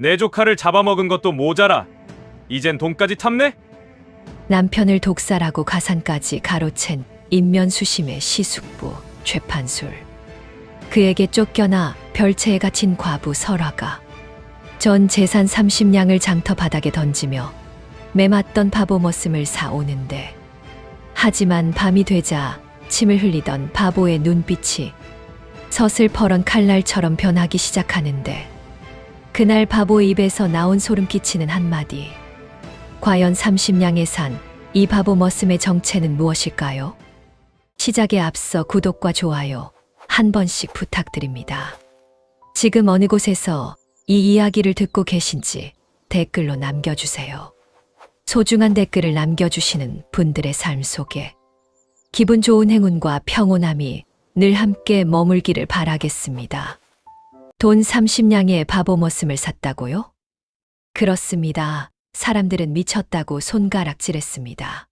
내 조카를 잡아먹은 것도 모자라 이젠 돈까지 탐내? 남편을 독살하고 가산까지 가로챈 인면수심의 시숙부 최판술. 그에게 쫓겨나 별채에 갇힌 과부 설화가 전 재산 30냥을 장터 바닥에 던지며 매맞던 바보 머슴을 사오는데, 하지만 밤이 되자 침을 흘리던 바보의 눈빛이 서슬퍼런 칼날처럼 변하기 시작하는데, 그날 바보의 입에서 나온 소름 끼치는 한마디. 과연 30냥에 산 이 바보 머슴의 정체는 무엇일까요? 시작에 앞서 구독과 좋아요 한 번씩 부탁드립니다. 지금 어느 곳에서 이 이야기를 듣고 계신지 댓글로 남겨주세요. 소중한 댓글을 남겨주시는 분들의 삶 속에 기분 좋은 행운과 평온함이 늘 함께 머물기를 바라겠습니다. 돈 30냥의 바보 머슴을 샀다고요? 그렇습니다. 사람들은 미쳤다고 손가락질했습니다.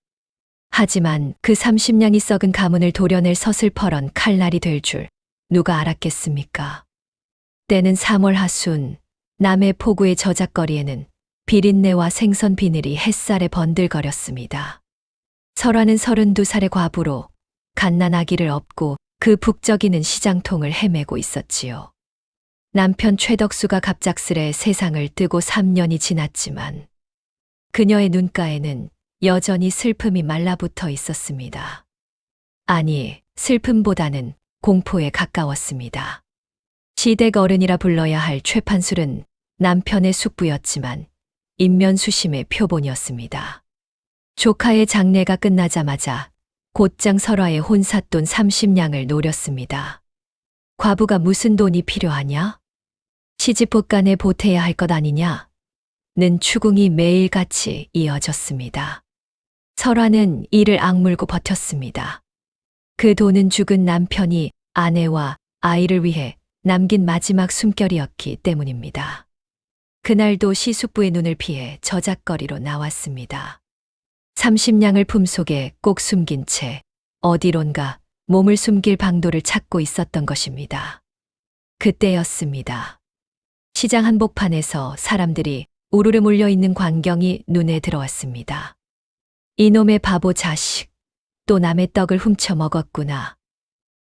하지만 그 30냥이 썩은 가문을 도려낼 서슬퍼런 칼날이 될 줄 누가 알았겠습니까? 때는 3월 하순, 남해 포구의 저작거리에는 비린내와 생선 비늘이 햇살에 번들거렸습니다. 설화는 32살의 과부로 갓난아기를 업고 그 북적이는 시장통을 헤매고 있었지요. 남편 최덕수가 갑작스레 세상을 뜨고 3년이 지났지만 그녀의 눈가에는 여전히 슬픔이 말라붙어 있었습니다. 아니, 슬픔보다는 공포에 가까웠습니다. 시댁 어른이라 불러야 할 최판술은 남편의 숙부였지만 인면수심의 표본이었습니다. 조카의 장례가 끝나자마자 곧장 설화의 혼삿돈 30냥을 노렸습니다. 과부가 무슨 돈이 필요하냐? 시집봇간에 보태야 할 것 아니냐? 는 추궁이 매일같이 이어졌습니다. 설화는 이를 악물고 버텼습니다. 그 돈은 죽은 남편이 아내와 아이를 위해 남긴 마지막 숨결이었기 때문입니다. 그날도 시숙부의 눈을 피해 저작거리로 나왔습니다. 30냥을 품속에 꼭 숨긴 채 어디론가 몸을 숨길 방도를 찾고 있었던 것입니다. 그때였습니다. 시장 한복판에서 사람들이 우르르 몰려있는 광경이 눈에 들어왔습니다. 이놈의 바보 자식, 또 남의 떡을 훔쳐 먹었구나.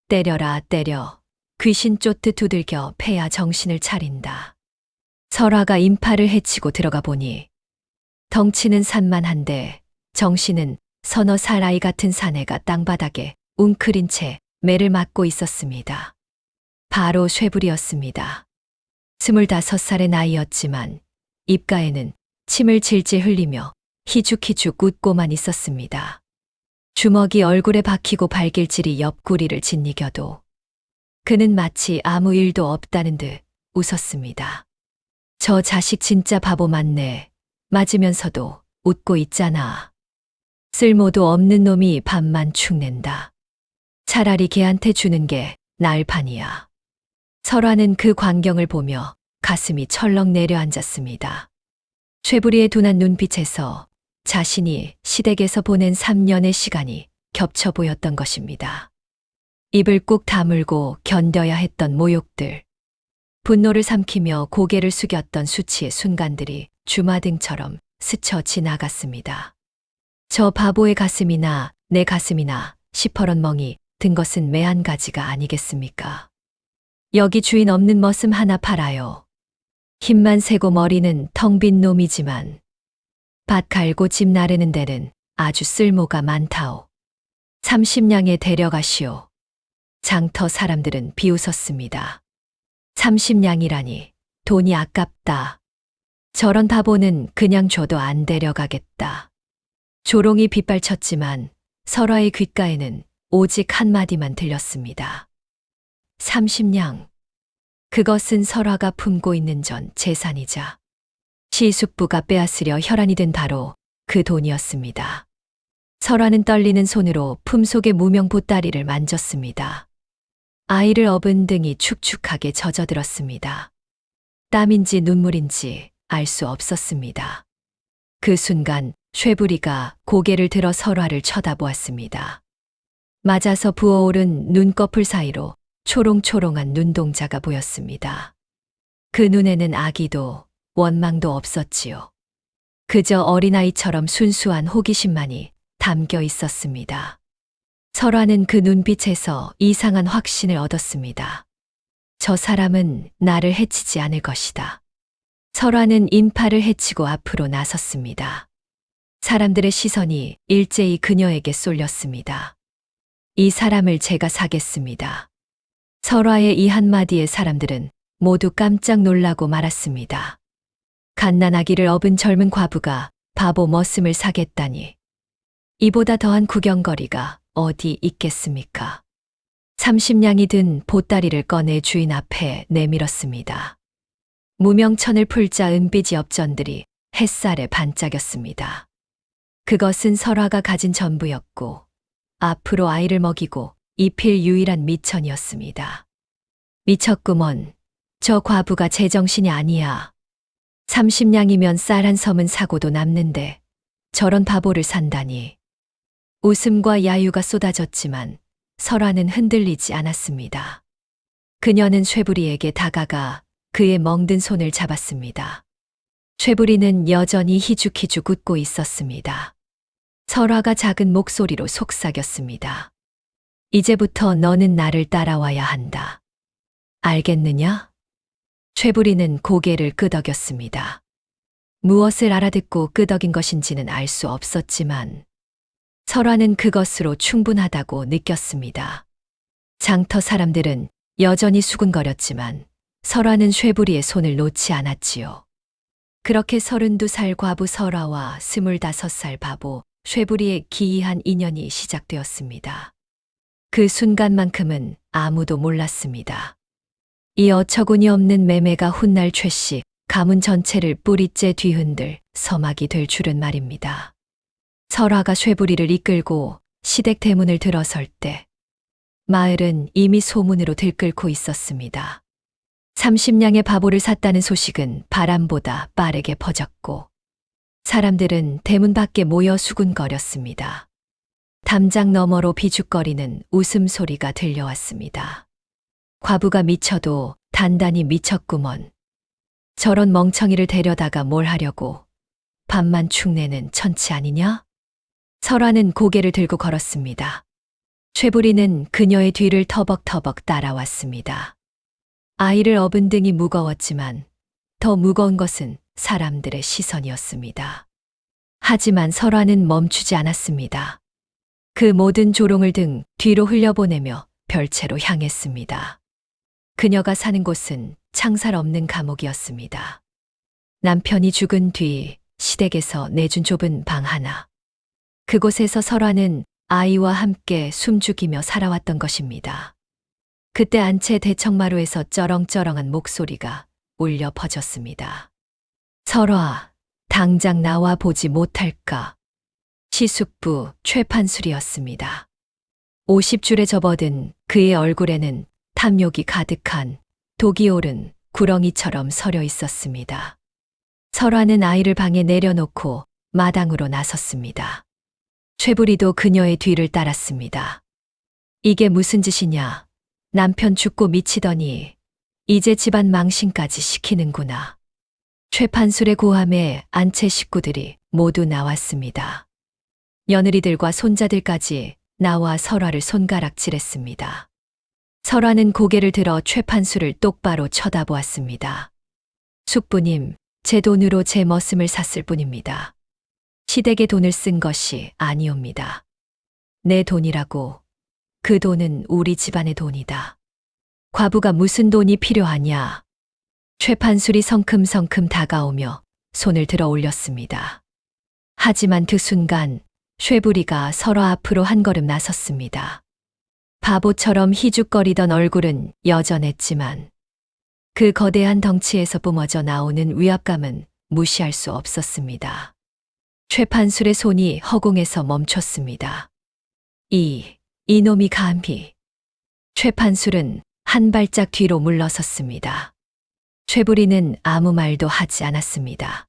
때려라 때려, 귀신 쫓듯 두들겨 패야 정신을 차린다. 설화가 인파를 헤치고 들어가 보니 덩치는 산만한데 정신은 서너 살 아이 같은 사내가 땅바닥에 웅크린 채 매를 맞고 있었습니다. 바로 쇠불이었습니다. 25살의 나이였지만 입가에는 침을 질질 흘리며 희죽희죽 웃고만 있었습니다. 주먹이 얼굴에 박히고 발길질이 옆구리를 짓이겨도 그는 마치 아무 일도 없다는 듯 웃었습니다. 저 자식 진짜 바보 맞네. 맞으면서도 웃고 있잖아. 쓸모도 없는 놈이 밥만 축낸다. 차라리 걔한테 주는 게 나을 판이야. 설화는 그 광경을 보며 가슴이 철렁 내려앉았습니다. 최부리의 둔한 눈빛에서 자신이 시댁에서 보낸 3년의 시간이 겹쳐 보였던 것입니다. 입을 꾹 다물고 견뎌야 했던 모욕들, 분노를 삼키며 고개를 숙였던 수치의 순간들이 주마등처럼 스쳐 지나갔습니다. 저 바보의 가슴이나 내 가슴이나 시퍼런 멍이 든 것은 매 한 가지가 아니겠습니까? 여기 주인 없는 머슴 하나 팔아요. 힘만 세고 머리는 텅 빈 놈이지만 밭 갈고 집 나르는 데는 아주 쓸모가 많다오. 30냥에 데려가시오. 장터 사람들은 비웃었습니다. 30냥이라니 돈이 아깝다. 저런 바보는 그냥 줘도 안 데려가겠다. 조롱이 빗발쳤지만 설화의 귓가에는 오직 한마디만 들렸습니다. 30냥. 그것은 설화가 품고 있는 전 재산이자 시숙부가 빼앗으려 혈안이 된 바로 그 돈이었습니다. 설화는 떨리는 손으로 품속의 무명 보따리를 만졌습니다. 아이를 업은 등이 축축하게 젖어들었습니다. 땀인지 눈물인지 알 수 없었습니다. 그 순간 쇠부리가 고개를 들어 설화를 쳐다보았습니다. 맞아서 부어오른 눈꺼풀 사이로 초롱초롱한 눈동자가 보였습니다. 그 눈에는 아기도 원망도 없었지요. 그저 어린아이처럼 순수한 호기심만이 담겨 있었습니다. 설화는 그 눈빛에서 이상한 확신을 얻었습니다. 저 사람은 나를 해치지 않을 것이다. 설화는 인파를 해치고 앞으로 나섰습니다. 사람들의 시선이 일제히 그녀에게 쏠렸습니다. 이 사람을 제가 사겠습니다. 설화의 이 한마디에 사람들은 모두 깜짝 놀라고 말았습니다. 갓난아기를 업은 젊은 과부가 바보 머슴을 사겠다니. 이보다 더한 구경거리가 어디 있겠습니까? 30냥이 든 보따리를 꺼내 주인 앞에 내밀었습니다. 무명천을 풀자 은빛이 엽전들이 햇살에 반짝였습니다. 그것은 설화가 가진 전부였고 앞으로 아이를 먹이고 입힐 유일한 미천이었습니다. 미쳤구먼. 저 과부가 제정신이 아니야. 30냥이면 쌀 한 섬은 사고도 남는데 저런 바보를 산다니. 웃음과 야유가 쏟아졌지만 설화는 흔들리지 않았습니다. 그녀는 쇠부리에게 다가가 그의 멍든 손을 잡았습니다. 쇠부리는 여전히 희죽희죽 웃고 있었습니다. 설화가 작은 목소리로 속삭였습니다. 이제부터 너는 나를 따라와야 한다. 알겠느냐? 쇠부리는 고개를 끄덕였습니다. 무엇을 알아듣고 끄덕인 것인지는 알 수 없었지만 설화는 그것으로 충분하다고 느꼈습니다. 장터 사람들은 여전히 수군거렸지만 설화는 쇠부리의 손을 놓지 않았지요. 그렇게 32살 과부 설화와 25살 바보 쇠부리의 기이한 인연이 시작되었습니다. 그 순간만큼은 아무도 몰랐습니다. 이 어처구니 없는 매매가 훗날 최씨 가문 전체를 뿌리째 뒤흔들 서막이 될 줄은 말입니다. 설화가 쇠부리를 이끌고 시댁 대문을 들어설 때 마을은 이미 소문으로 들끓고 있었습니다. 30냥의 바보를 샀다는 소식은 바람보다 빠르게 퍼졌고 사람들은 대문 밖에 모여 수군거렸습니다. 담장 너머로 비죽거리는 웃음소리가 들려왔습니다. 과부가 미쳐도 단단히 미쳤구먼. 저런 멍청이를 데려다가 뭘 하려고. 밥만 축내는 천치 아니냐? 설화는 고개를 들고 걸었습니다. 쇠부리는 그녀의 뒤를 터벅터벅 따라왔습니다. 아이를 업은 등이 무거웠지만 더 무거운 것은 사람들의 시선이었습니다. 하지만 설화는 멈추지 않았습니다. 그 모든 조롱을 등 뒤로 흘려보내며 별채로 향했습니다. 그녀가 사는 곳은 창살 없는 감옥이었습니다. 남편이 죽은 뒤 시댁에서 내준 좁은 방 하나. 그곳에서 설화는 아이와 함께 숨죽이며 살아왔던 것입니다. 그때 안채 대청마루에서 쩌렁쩌렁한 목소리가 울려 퍼졌습니다. 설화, 당장 나와 보지 못할까? 시숙부 최판술이었습니다. 50줄에 접어든 그의 얼굴에는 탐욕이 가득한 독이 오른 구렁이처럼 서려 있었습니다. 설화는 아이를 방에 내려놓고 마당으로 나섰습니다. 쇠부리도 그녀의 뒤를 따랐습니다. 이게 무슨 짓이냐? 남편 죽고 미치더니 이제 집안 망신까지 시키는구나. 최판술의 고함에 안채 식구들이 모두 나왔습니다. 며느리들과 손자들까지 나와 설화를 손가락질했습니다. 설화는 고개를 들어 최판술을 똑바로 쳐다보았습니다. 숙부님, 제 돈으로 제 머슴을 샀을 뿐입니다. 시댁의 돈을 쓴 것이 아니옵니다. 내 돈이라고. 그 돈은 우리 집안의 돈이다. 과부가 무슨 돈이 필요하냐? 최판술이 성큼성큼 다가오며 손을 들어 올렸습니다. 하지만 그 순간 쇠부리가 설화 앞으로 한 걸음 나섰습니다. 바보처럼 희죽거리던 얼굴은 여전했지만 그 거대한 덩치에서 뿜어져 나오는 위압감은 무시할 수 없었습니다. 최판술의 손이 허공에서 멈췄습니다. 이놈이 감히. 최판술은 한 발짝 뒤로 물러섰습니다. 쇠부리는 아무 말도 하지 않았습니다.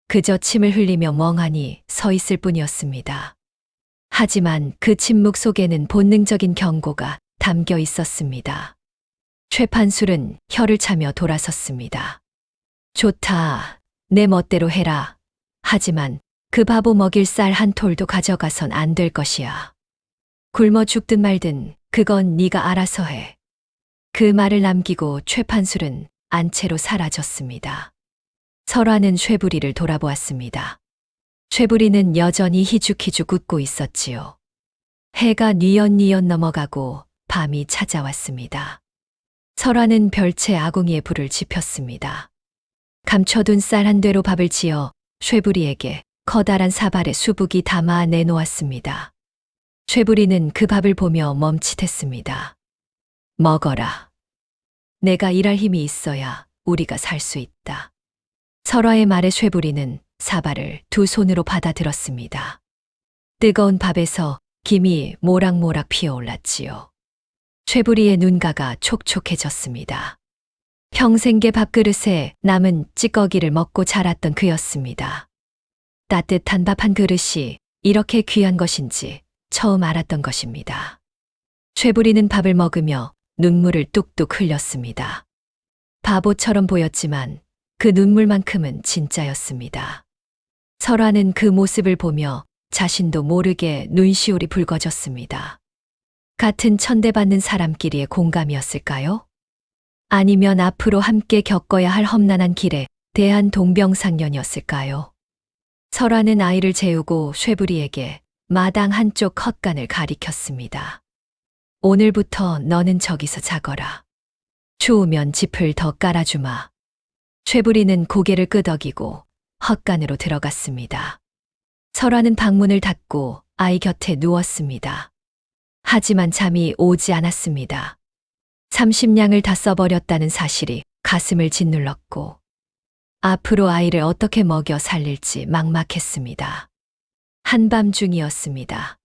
그저 침을 흘리며 멍하니 서 있을 뿐이었습니다. 하지만 그 침묵 속에는 본능적인 경고가 담겨 있었습니다. 최판술은 혀를 차며 돌아섰습니다. 좋다. 내 멋대로 해라. 하지만 그 바보 먹일 쌀 한 톨도 가져가선 안 될 것이야. 굶어 죽든 말든 그건 네가 알아서 해. 그 말을 남기고 최판술은 안채로 사라졌습니다. 설화는 쇠부리를 돌아보았습니다. 쇠부리는 여전히 희죽희죽 웃고 있었지요. 해가 뉘엿뉘엿 넘어가고 밤이 찾아왔습니다. 설화는 별채 아궁이에 불을 지폈습니다. 감춰둔 쌀 한 되로 밥을 지어 쇠부리에게 커다란 사발에 수북이 담아 내놓았습니다. 쇠부리는 그 밥을 보며 멈칫했습니다. 먹어라. 내가 일할 힘이 있어야 우리가 살 수 있다. 설화의 말에 쇠부리는 사발을 두 손으로 받아들었습니다. 뜨거운 밥에서 김이 모락모락 피어올랐지요. 쇠부리의 눈가가 촉촉해졌습니다. 평생계 밥그릇에 남은 찌꺼기를 먹고 자랐던 그였습니다. 따뜻한 밥 한 그릇이 이렇게 귀한 것인지 처음 알았던 것입니다. 쇠부리는 밥을 먹으며 눈물을 뚝뚝 흘렸습니다. 바보처럼 보였지만 그 눈물만큼은 진짜였습니다. 설화는 그 모습을 보며 자신도 모르게 눈시울이 붉어졌습니다. 같은 천대받는 사람끼리의 공감이었을까요? 아니면 앞으로 함께 겪어야 할 험난한 길에 대한 동병상련이었을까요? 설화는 아이를 재우고 쇠부리에게 마당 한쪽 헛간을 가리켰습니다. 오늘부터 너는 저기서 자거라. 추우면 짚을 더 깔아주마. 쇠부리는 고개를 끄덕이고 헛간으로 들어갔습니다. 설화는 방문을 닫고 아이 곁에 누웠습니다. 하지만 잠이 오지 않았습니다. 30냥을 다 써버렸다는 사실이 가슴을 짓눌렀고 앞으로 아이를 어떻게 먹여 살릴지 막막했습니다. 한밤중이었습니다.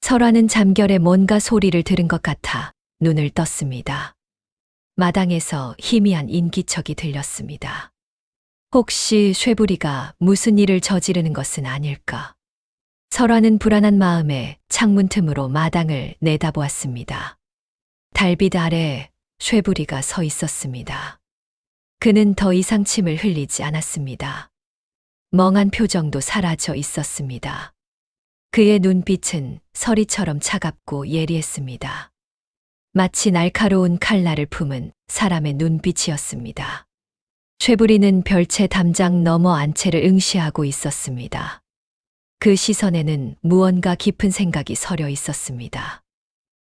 설화는 잠결에 뭔가 소리를 들은 것 같아 눈을 떴습니다. 마당에서 희미한 인기척이 들렸습니다. 혹시 쇠부리가 무슨 일을 저지르는 것은 아닐까? 설화는 불안한 마음에 창문 틈으로 마당을 내다보았습니다. 달빛 아래 쇠부리가 서 있었습니다. 그는 더 이상 침을 흘리지 않았습니다. 멍한 표정도 사라져 있었습니다. 그의 눈빛은 서리처럼 차갑고 예리했습니다. 마치 날카로운 칼날을 품은 사람의 눈빛이었습니다. 쇠부리는 별채 담장 너머 안채를 응시하고 있었습니다. 그 시선에는 무언가 깊은 생각이 서려 있었습니다.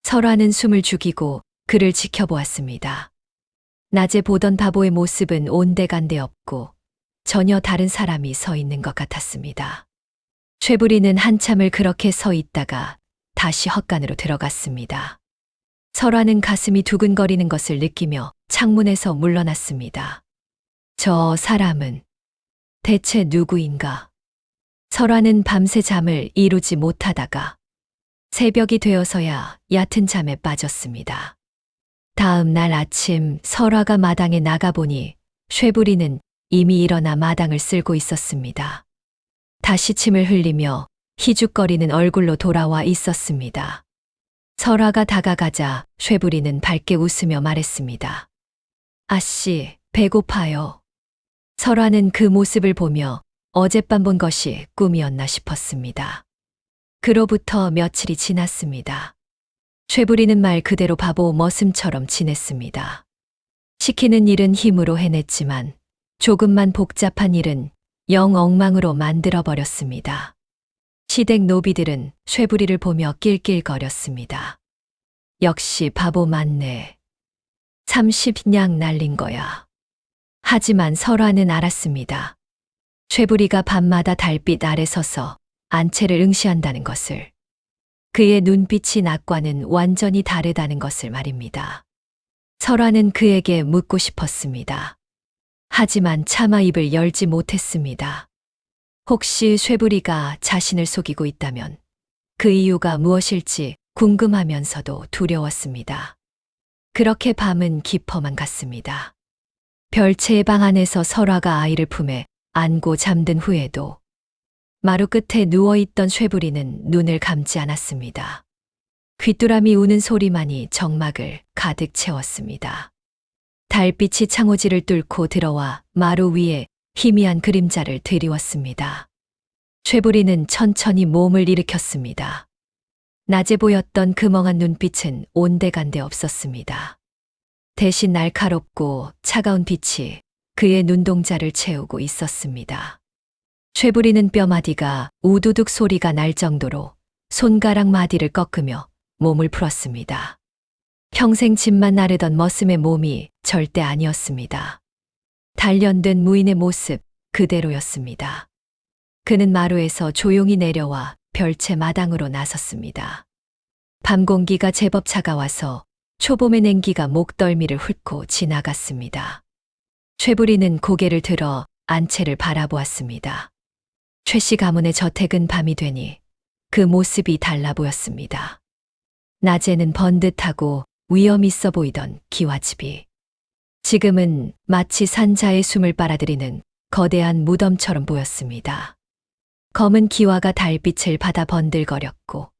설화는 숨을 죽이고 그를 지켜보았습니다. 낮에 보던 바보의 모습은 온데간데 없고 전혀 다른 사람이 서 있는 것 같았습니다. 쇠부리는 한참을 그렇게 서 있다가 다시 헛간으로 들어갔습니다. 설화는 가슴이 두근거리는 것을 느끼며 창문에서 물러났습니다. 저 사람은 대체 누구인가? 설화는 밤새 잠을 이루지 못하다가 새벽이 되어서야 얕은 잠에 빠졌습니다. 다음 날 아침 설화가 마당에 나가보니 쇠부리는 이미 일어나 마당을 쓸고 있었습니다. 다시 침을 흘리며 희죽거리는 얼굴로 돌아와 있었습니다. 설화가 다가가자 쇠부리는 밝게 웃으며 말했습니다. 아씨, 배고파요. 설화는 그 모습을 보며 어젯밤 본 것이 꿈이었나 싶었습니다. 그로부터 며칠이 지났습니다. 쇠부리는 말 그대로 바보 머슴처럼 지냈습니다. 시키는 일은 힘으로 해냈지만 조금만 복잡한 일은 영 엉망으로 만들어버렸습니다. 시댁 노비들은 쇠부리를 보며 낄낄거렸습니다. 역시 바보 맞네. 30냥 날린 거야. 하지만 설화는 알았습니다. 쇠부리가 밤마다 달빛 아래 서서 안채를 응시한다는 것을. 그의 눈빛이 낮과는 완전히 다르다는 것을 말입니다. 설화는 그에게 묻고 싶었습니다. 하지만 차마 입을 열지 못했습니다. 혹시 쇠부리가 자신을 속이고 있다면 그 이유가 무엇일지 궁금하면서도 두려웠습니다. 그렇게 밤은 깊어만 갔습니다. 별채의 방 안에서 설화가 아이를 품에 안고 잠든 후에도 마루 끝에 누워있던 쇠부리는 눈을 감지 않았습니다. 귀뚜라미 우는 소리만이 정막을 가득 채웠습니다. 달빛이 창호지를 뚫고 들어와 마루 위에 희미한 그림자를 드리웠습니다. 쇠부리는 천천히 몸을 일으켰습니다. 낮에 보였던 그 멍한 눈빛은 온데간데 없었습니다. 대신 날카롭고 차가운 빛이 그의 눈동자를 채우고 있었습니다. 쇠부리는 뼈마디가 우두둑 소리가 날 정도로 손가락 마디를 꺾으며 몸을 풀었습니다. 평생 집만 나르던 머슴의 몸이 절대 아니었습니다. 단련된 무인의 모습 그대로였습니다. 그는 마루에서 조용히 내려와 별채 마당으로 나섰습니다. 밤 공기가 제법 차가워서 초봄의 냉기가 목덜미를 훑고 지나갔습니다. 쇠부리는 고개를 들어 안채를 바라보았습니다. 최씨 가문의 저택은 밤이 되니 그 모습이 달라 보였습니다. 낮에는 번듯하고 위험 있어 보이던 기와집이 지금은 마치 산자의 숨을 빨아들이는 거대한 무덤처럼 보였습니다. 검은 기와가 달빛을 받아 번들거렸고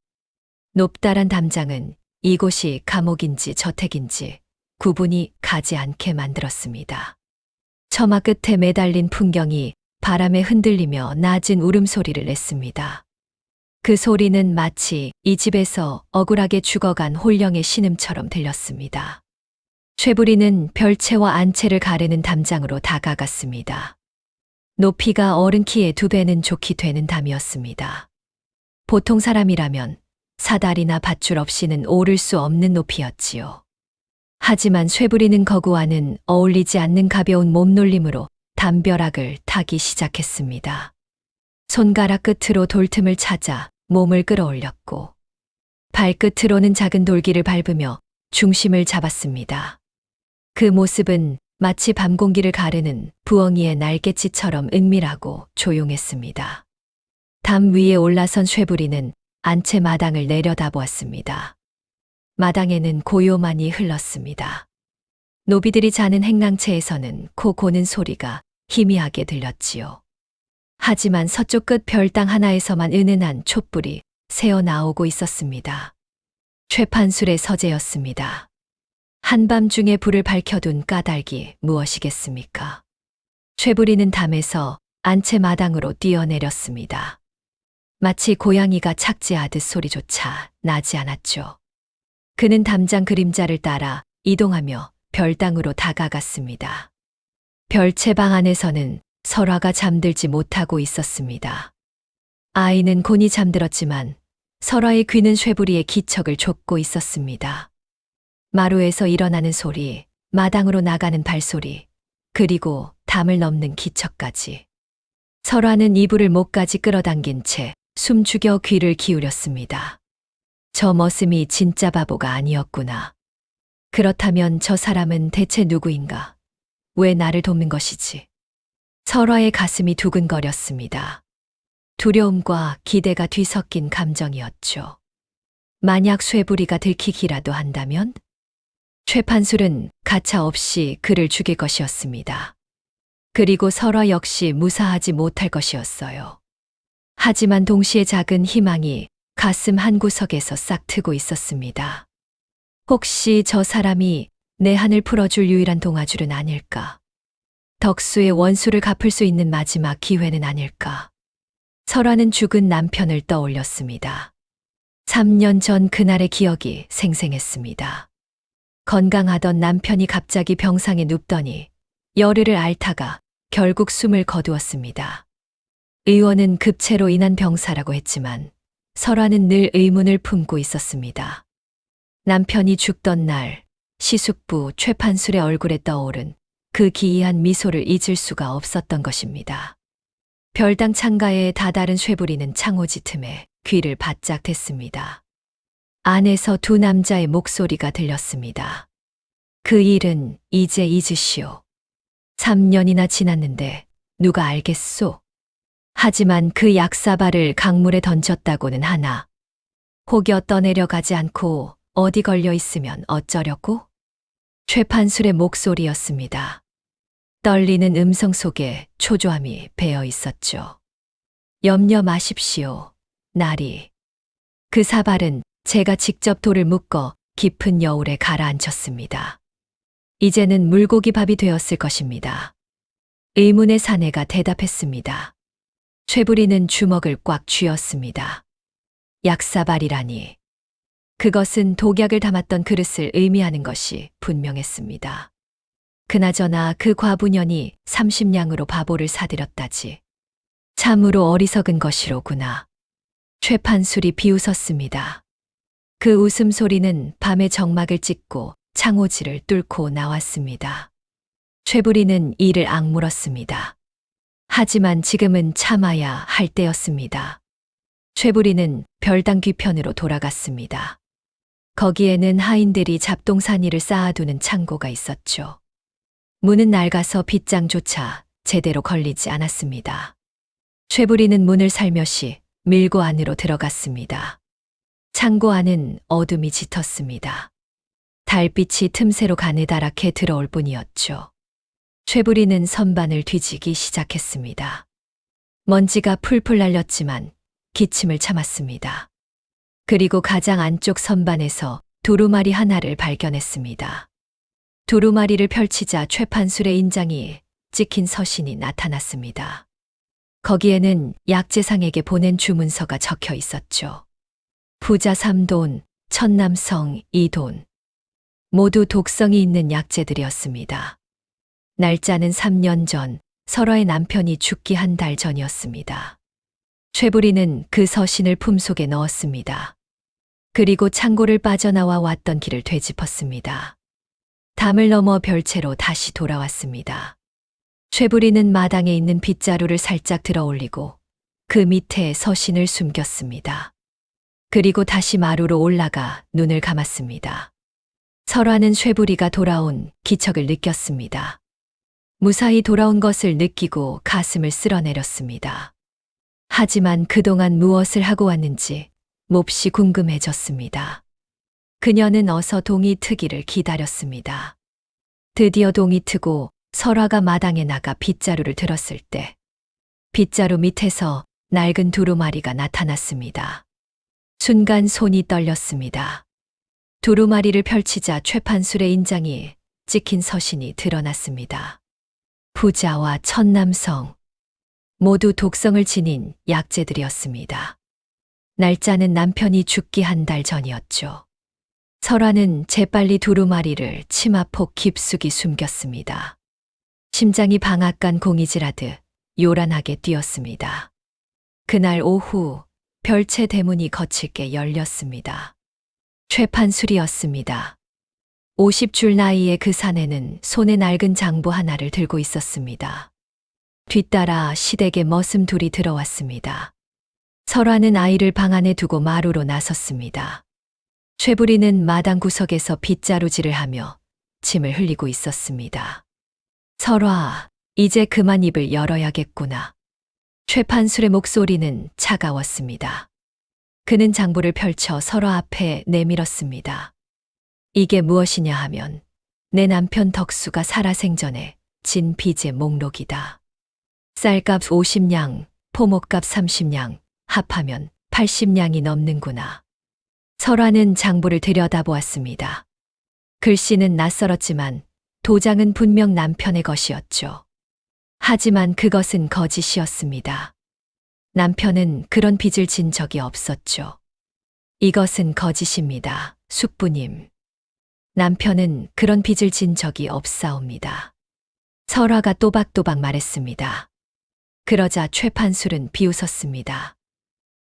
높다란 담장은 이곳이 감옥인지 저택인지 구분이 가지 않게 만들었습니다. 처마 끝에 매달린 풍경이 바람에 흔들리며 낮은 울음소리를 냈습니다. 그 소리는 마치 이 집에서 억울하게 죽어간 홀령의 신음처럼 들렸습니다. 쇠부리는 별채와 안채를 가르는 담장으로 다가갔습니다. 높이가 어른 키의 2배는 좋게 되는 담이었습니다. 보통 사람이라면 사다리나 밧줄 없이는 오를 수 없는 높이였지요. 하지만 쇠부리는 거구와는 어울리지 않는 가벼운 몸놀림으로 담벼락을 타기 시작했습니다. 손가락 끝으로 돌틈을 찾아 몸을 끌어올렸고 발끝으로는 작은 돌기를 밟으며 중심을 잡았습니다. 그 모습은 마치 밤 공기를 가르는 부엉이의 날갯짓처럼 은밀하고 조용했습니다. 담 위에 올라선 쇠부리는 안채 마당을 내려다보았습니다. 마당에는 고요만이 흘렀습니다. 노비들이 자는 행랑채에서는 코 고는 소리가 희미하게 들렸지요. 하지만 서쪽 끝 별당 하나에서만 은은한 촛불이 새어나오고 있었습니다. 쇠판술의 서재였습니다. 한밤중에 불을 밝혀둔 까닭이 무엇이겠습니까? 쇠부리는 담에서 안채 마당으로 뛰어내렸습니다. 마치 고양이가 착지하듯 소리조차 나지 않았죠. 그는 담장 그림자를 따라 이동하며 별당으로 다가갔습니다. 별채방 안에서는 설화가 잠들지 못하고 있었습니다. 아이는 곤히 잠들었지만 설화의 귀는 쇠부리의 기척을 쫓고 있었습니다. 마루에서 일어나는 소리, 마당으로 나가는 발소리, 그리고 담을 넘는 기척까지. 설화는 이불을 목까지 끌어당긴 채 숨죽여 귀를 기울였습니다. 저 머슴이 진짜 바보가 아니었구나. 그렇다면 저 사람은 대체 누구인가? 왜 나를 돕는 것이지? 설화의 가슴이 두근거렸습니다. 두려움과 기대가 뒤섞인 감정이었죠. 만약 쇠부리가 들키기라도 한다면? 쇠판술은 가차 없이 그를 죽일 것이었습니다. 그리고 설화 역시 무사하지 못할 것이었어요. 하지만 동시에 작은 희망이 가슴 한구석에서 싹트고 있었습니다. 혹시 저 사람이 내 한을 풀어줄 유일한 동아줄은 아닐까? 덕수의 원수를 갚을 수 있는 마지막 기회는 아닐까? 설화는 죽은 남편을 떠올렸습니다. 3년 전 그날의 기억이 생생했습니다. 건강하던 남편이 갑자기 병상에 눕더니 열흘을 앓다가 결국 숨을 거두었습니다. 의원은 급체로 인한 병사라고 했지만 설화는 늘 의문을 품고 있었습니다. 남편이 죽던 날 시숙부 최판술의 얼굴에 떠오른 그 기이한 미소를 잊을 수가 없었던 것입니다. 별당 창가에 다다른 쇠부리는 창호지 틈에 귀를 바짝 댔습니다. 안에서 두 남자의 목소리가 들렸습니다. 그 일은 이제 잊으시오. 3년이나 지났는데 누가 알겠소? 하지만 그 약사발을 강물에 던졌다고는 하나. 혹여 떠내려가지 않고 어디 걸려 있으면 어쩌려고? 최판술의 목소리였습니다. 떨리는 음성 속에 초조함이 배어 있었죠. 염려 마십시오, 나리. 그 사발은 제가 직접 돌을 묶어 깊은 여울에 가라앉혔습니다. 이제는 물고기 밥이 되었을 것입니다. 의문의 사내가 대답했습니다. 최부리는 주먹을 꽉 쥐었습니다. 약사발이라니. 그것은 독약을 담았던 그릇을 의미하는 것이 분명했습니다. 그나저나 그 과부년이 30냥으로 바보를 사들였다지. 참으로 어리석은 것이로구나. 최판술이 비웃었습니다. 그 웃음소리는 밤의 정막을 찢고 창호지를 뚫고 나왔습니다. 최부리는 이를 악물었습니다. 하지만 지금은 참아야 할 때였습니다. 최부리는 별당 뒤편으로 돌아갔습니다. 거기에는 하인들이 잡동사니를 쌓아두는 창고가 있었죠. 문은 낡아서 빗장조차 제대로 걸리지 않았습니다. 최부리는 문을 살며시 밀고 안으로 들어갔습니다. 창고 안은 어둠이 짙었습니다. 달빛이 틈새로 가느다랗게 들어올 뿐이었죠. 최부리는 선반을 뒤지기 시작했습니다. 먼지가 풀풀 날렸지만 기침을 참았습니다. 그리고 가장 안쪽 선반에서 두루마리 하나를 발견했습니다. 두루마리를 펼치자 최판술의 인장이 찍힌 서신이 나타났습니다. 거기에는 약재상에게 보낸 주문서가 적혀 있었죠. 부자 3돈, 천남성 2돈. 모두 독성이 있는 약재들이었습니다. 날짜는 3년 전 설화의 남편이 죽기 한 달 전이었습니다. 최부리는 그 서신을 품속에 넣었습니다. 그리고 창고를 빠져나와 왔던 길을 되짚었습니다. 담을 넘어 별채로 다시 돌아왔습니다. 최부리는 마당에 있는 빗자루를 살짝 들어 올리고 그 밑에 서신을 숨겼습니다. 그리고 다시 마루로 올라가 눈을 감았습니다. 설화는 최부리가 돌아온 기척을 느꼈습니다. 무사히 돌아온 것을 느끼고 가슴을 쓸어내렸습니다. 하지만 그동안 무엇을 하고 왔는지 몹시 궁금해졌습니다. 그녀는 어서 동이 트기를 기다렸습니다. 드디어 동이 트고 설화가 마당에 나가 빗자루를 들었을 때 빗자루 밑에서 낡은 두루마리가 나타났습니다. 순간 손이 떨렸습니다. 두루마리를 펼치자 최판술의 인장이 찍힌 서신이 드러났습니다. 부자와 천남성, 모두 독성을 지닌 약재들이었습니다. 날짜는 남편이 죽기 한 달 전이었죠. 설화는 재빨리 두루마리를 치마폭 깊숙이 숨겼습니다. 심장이 방앗간 공이질하듯 요란하게 뛰었습니다. 그날 오후 별채 대문이 거칠게 열렸습니다. 최판술이었습니다. 50줄 나이의 그 사내는 손에 낡은 장부 하나를 들고 있었습니다. 뒤따라 시댁의 머슴 둘이 들어왔습니다. 설화는 아이를 방 안에 두고 마루로 나섰습니다. 최부리는 마당 구석에서 빗자루질을 하며 침을 흘리고 있었습니다. 설화, 이제 그만 입을 열어야겠구나. 최판술의 목소리는 차가웠습니다. 그는 장부를 펼쳐 설화 앞에 내밀었습니다. 이게 무엇이냐 하면 내 남편 덕수가 살아생전에 진 빚의 목록이다. 쌀값 50냥, 포목값 30냥, 합하면 80냥이 넘는구나. 설화는 장부를 들여다보았습니다. 글씨는 낯설었지만 도장은 분명 남편의 것이었죠. 하지만 그것은 거짓이었습니다. 남편은 그런 빚을 진 적이 없었죠. 이것은 거짓입니다, 숙부님. 남편은 그런 빚을 진 적이 없사옵니다. 설화가 또박또박 말했습니다. 그러자 최판술은 비웃었습니다.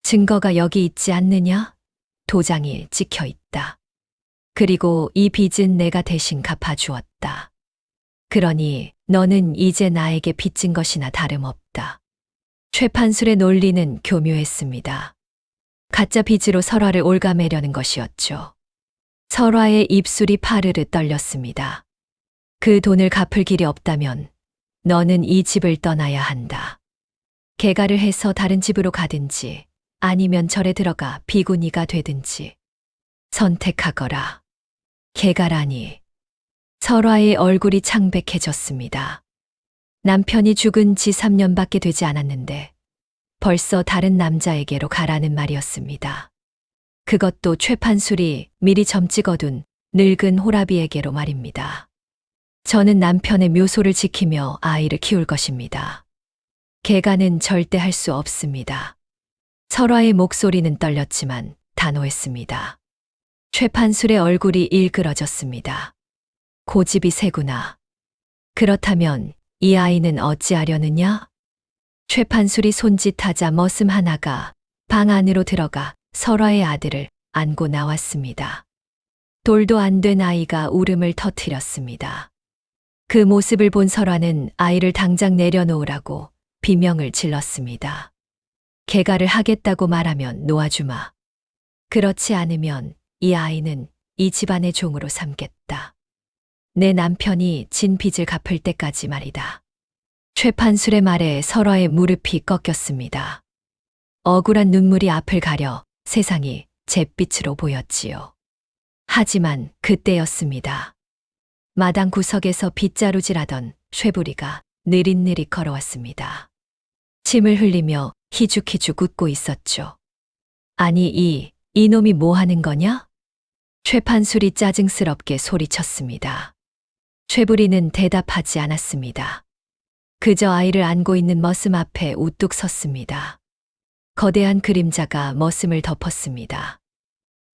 증거가 여기 있지 않느냐? 도장이 찍혀 있다. 그리고 이 빚은 내가 대신 갚아주었다. 그러니 너는 이제 나에게 빚진 것이나 다름없다. 최판술의 논리는 교묘했습니다. 가짜 빚으로 설화를 올가매려는 것이었죠. 설화의 입술이 파르르 떨렸습니다. 그 돈을 갚을 길이 없다면 너는 이 집을 떠나야 한다. 개가를 해서 다른 집으로 가든지 아니면 절에 들어가 비구니가 되든지 선택하거라. 개가라니. 설화의 얼굴이 창백해졌습니다. 남편이 죽은 지 3년밖에 되지 않았는데 벌써 다른 남자에게로 가라는 말이었습니다. 그것도 최판술이 미리 점 찍어둔 늙은 호라비에게로 말입니다. 저는 남편의 묘소를 지키며 아이를 키울 것입니다. 개가는 절대 할 수 없습니다. 설화의 목소리는 떨렸지만 단호했습니다. 최판술의 얼굴이 일그러졌습니다. 고집이 세구나. 그렇다면 이 아이는 어찌하려느냐? 최판술이 손짓하자 머슴 하나가 방 안으로 들어가 설화의 아들을 안고 나왔습니다. 돌도 안 된 아이가 울음을 터뜨렸습니다. 그 모습을 본 설화는 아이를 당장 내려놓으라고 비명을 질렀습니다. 개가를 하겠다고 말하면 놓아주마. 그렇지 않으면 이 아이는 이 집안의 종으로 삼겠다. 내 남편이 진 빚을 갚을 때까지 말이다. 최판술의 말에 설화의 무릎이 꺾였습니다. 억울한 눈물이 앞을 가려 세상이 잿빛으로 보였지요. 하지만 그때였습니다. 마당 구석에서 빗자루질하던 쇠부리가 느릿느릿 걸어왔습니다. 침을 흘리며 희죽희죽 웃고 있었죠. 아니 이놈이 뭐 하는 거냐? 최판술이 짜증스럽게 소리쳤습니다. 쇠부리는 대답하지 않았습니다. 그저 아이를 안고 있는 머슴 앞에 우뚝 섰습니다. 거대한 그림자가 머슴을 덮었습니다.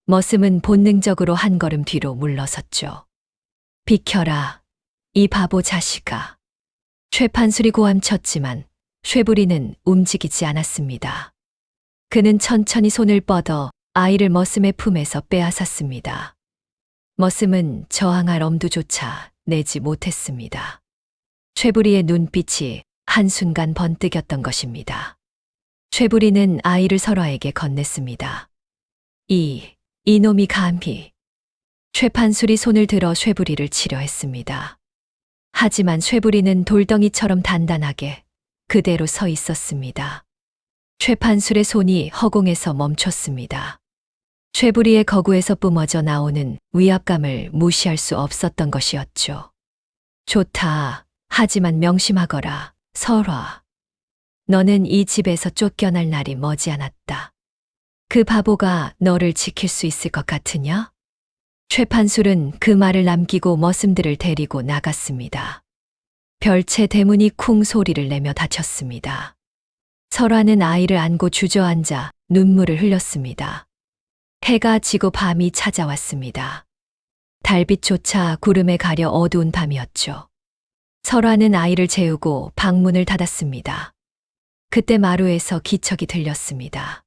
머슴은 본능적으로 한 걸음 뒤로 물러섰죠. 비켜라, 이 바보 자식아. 최판술이 고함쳤지만 쇠부리는 움직이지 않았습니다. 그는 천천히 손을 뻗어 아이를 머슴의 품에서 빼앗았습니다. 머슴은 저항할 엄두조차 내지 못했습니다. 쇠부리의 눈빛이 한순간 번뜩였던 것입니다. 쇠부리는 아이를 설화에게 건넸습니다. 이놈이 감히. 최판술이 손을 들어 쇠부리를 치려 했습니다. 하지만 쇠부리는 돌덩이처럼 단단하게 그대로 서 있었습니다. 최판술의 손이 허공에서 멈췄습니다. 쇠부리의 거구에서 뿜어져 나오는 위압감을 무시할 수 없었던 것이었죠. 좋다. 하지만 명심하거라, 설화. 너는 이 집에서 쫓겨날 날이 머지않았다. 그 바보가 너를 지킬 수 있을 것 같으냐? 최판술은 그 말을 남기고 머슴들을 데리고 나갔습니다. 별채 대문이 쿵 소리를 내며 닫혔습니다. 설화는 아이를 안고 주저앉아 눈물을 흘렸습니다. 해가 지고 밤이 찾아왔습니다. 달빛조차 구름에 가려 어두운 밤이었죠. 설화는 아이를 재우고 방문을 닫았습니다. 그때 마루에서 기척이 들렸습니다.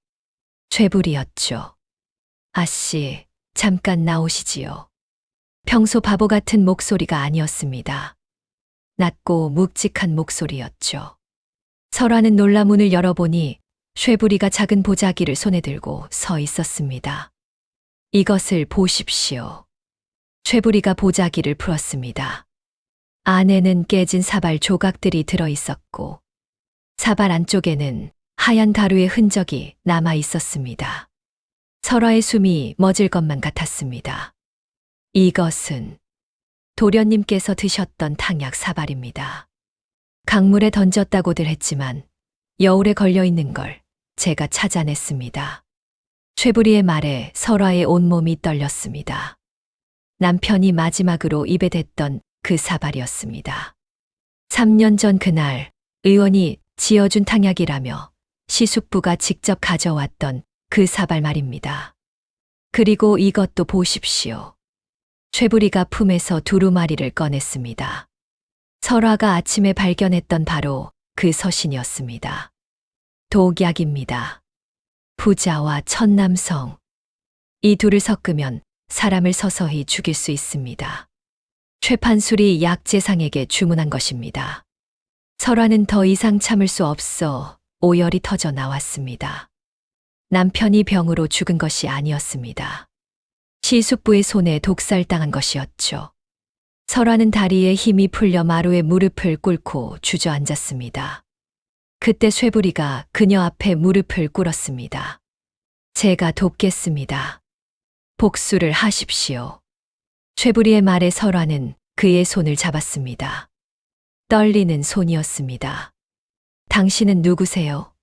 쇠부리였죠. 아씨, 잠깐 나오시지요. 평소 바보 같은 목소리가 아니었습니다. 낮고 묵직한 목소리였죠. 설화는 놀라 문을 열어보니 쇠부리가 작은 보자기를 손에 들고 서 있었습니다. 이것을 보십시오. 쇠부리가 보자기를 풀었습니다. 안에는 깨진 사발 조각들이 들어 있었고 사발 안쪽에는 하얀 가루의 흔적이 남아 있었습니다. 설화의 숨이 멎을 것만 같았습니다. 이것은 도련님께서 드셨던 탕약 사발입니다. 강물에 던졌다고들 했지만 여울에 걸려 있는 걸 제가 찾아냈습니다. 쇠부리의 말에 설화의 온몸이 떨렸습니다. 남편이 마지막으로 입에 댔던 그 사발이었습니다. 3년 전 그날 의원이 지어준 탕약이라며 시숙부가 직접 가져왔던 그 사발 말입니다. 그리고 이것도 보십시오. 쇠부리가 품에서 두루마리를 꺼냈습니다. 설화가 아침에 발견했던 바로 그 서신이었습니다. 독약입니다. 부자와 천남성. 이 둘을 섞으면 사람을 서서히 죽일 수 있습니다. 최판술이 약재상에게 주문한 것입니다. 설화는 더 이상 참을 수 없어 오열이 터져 나왔습니다. 남편이 병으로 죽은 것이 아니었습니다. 시숙부의 손에 독살당한 것이었죠. 설화는 다리에 힘이 풀려 마루에 무릎을 꿇고 주저앉았습니다. 그때 쇠부리가 그녀 앞에 무릎을 꿇었습니다. 제가 돕겠습니다. 복수를 하십시오. 쇠부리의 말에 설화는 그의 손을 잡았습니다. 떨리는 손이었습니다. 당신은 누구세요?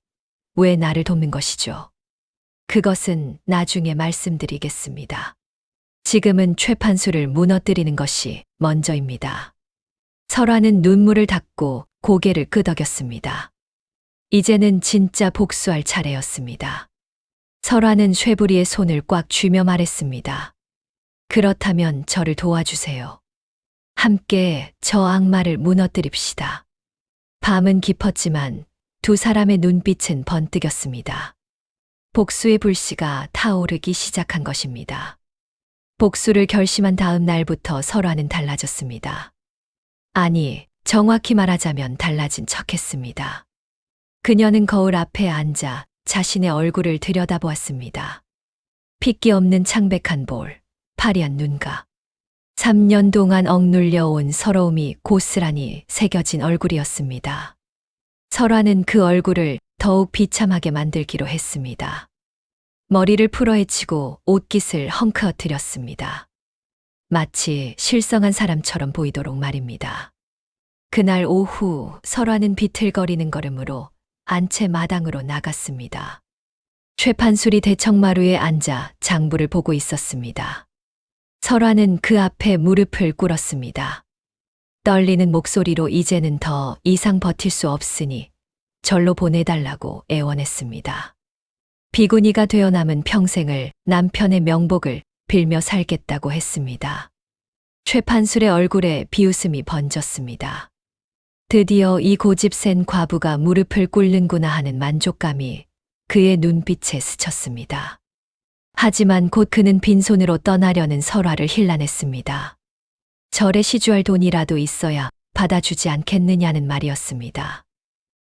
왜 나를 돕는 것이죠? 그것은 나중에 말씀드리겠습니다. 지금은 최판술을 무너뜨리는 것이 먼저입니다. 설화는 눈물을 닦고 고개를 끄덕였습니다. 이제는 진짜 복수할 차례였습니다. 설화는 쇠부리의 손을 꽉 쥐며 말했습니다. 그렇다면 저를 도와주세요. 함께 저 악마를 무너뜨립시다. 밤은 깊었지만 두 사람의 눈빛은 번뜩였습니다. 복수의 불씨가 타오르기 시작한 것입니다. 복수를 결심한 다음 날부터 설화는 달라졌습니다. 아니, 정확히 말하자면 달라진 척했습니다. 그녀는 거울 앞에 앉아 자신의 얼굴을 들여다보았습니다. 핏기 없는 창백한 볼, 파리한 눈가. 3년 동안 억눌려 온 서러움이 고스란히 새겨진 얼굴이었습니다. 설화는 그 얼굴을 더욱 비참하게 만들기로 했습니다. 머리를 풀어헤치고 옷깃을 헝클어뜨렸습니다. 마치 실성한 사람처럼 보이도록 말입니다. 그날 오후 설화는 비틀거리는 걸음으로 안채 마당으로 나갔습니다. 최판술이 대청마루에 앉아 장부를 보고 있었습니다. 설화는 그 앞에 무릎을 꿇었습니다. 떨리는 목소리로 이제는 더 이상 버틸 수 없으니 절로 보내달라고 애원했습니다. 비구니가 되어 남은 평생을 남편의 명복을 빌며 살겠다고 했습니다. 최판술의 얼굴에 비웃음이 번졌습니다. 드디어 이 고집센 과부가 무릎을 꿇는구나 하는 만족감이 그의 눈빛에 스쳤습니다. 하지만 곧 그는 빈손으로 떠나려는 설화를 힐난했습니다. 절에 시주할 돈이라도 있어야 받아주지 않겠느냐는 말이었습니다.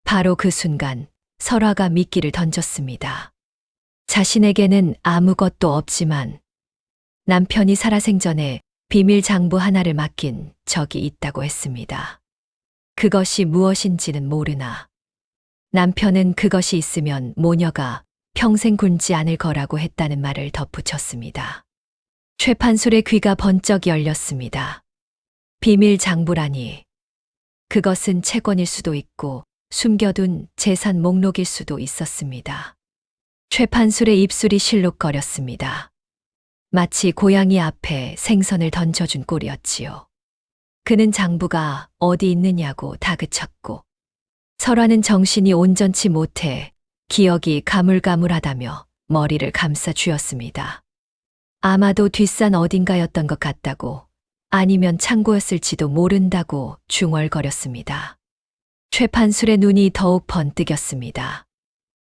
바로 그 순간 설화가 미끼를 던졌습니다. 자신에게는 아무것도 없지만 남편이 살아생전에 비밀 장부 하나를 맡긴 적이 있다고 했습니다. 그것이 무엇인지는 모르나 남편은 그것이 있으면 모녀가 평생 굶지 않을 거라고 했다는 말을 덧붙였습니다. 최판술의 귀가 번쩍 열렸습니다. 비밀 장부라니. 그것은 채권일 수도 있고 숨겨둔 재산 목록일 수도 있었습니다. 최판술의 입술이 실룩거렸습니다. 마치 고양이 앞에 생선을 던져준 꼴이었지요. 그는 장부가 어디 있느냐고 다그쳤고 설화는 정신이 온전치 못해 기억이 가물가물하다며 머리를 감싸 쥐었습니다. 아마도 뒷산 어딘가였던 것 같다고 아니면 창고였을지도 모른다고 중얼거렸습니다. 최판술의 눈이 더욱 번뜩였습니다.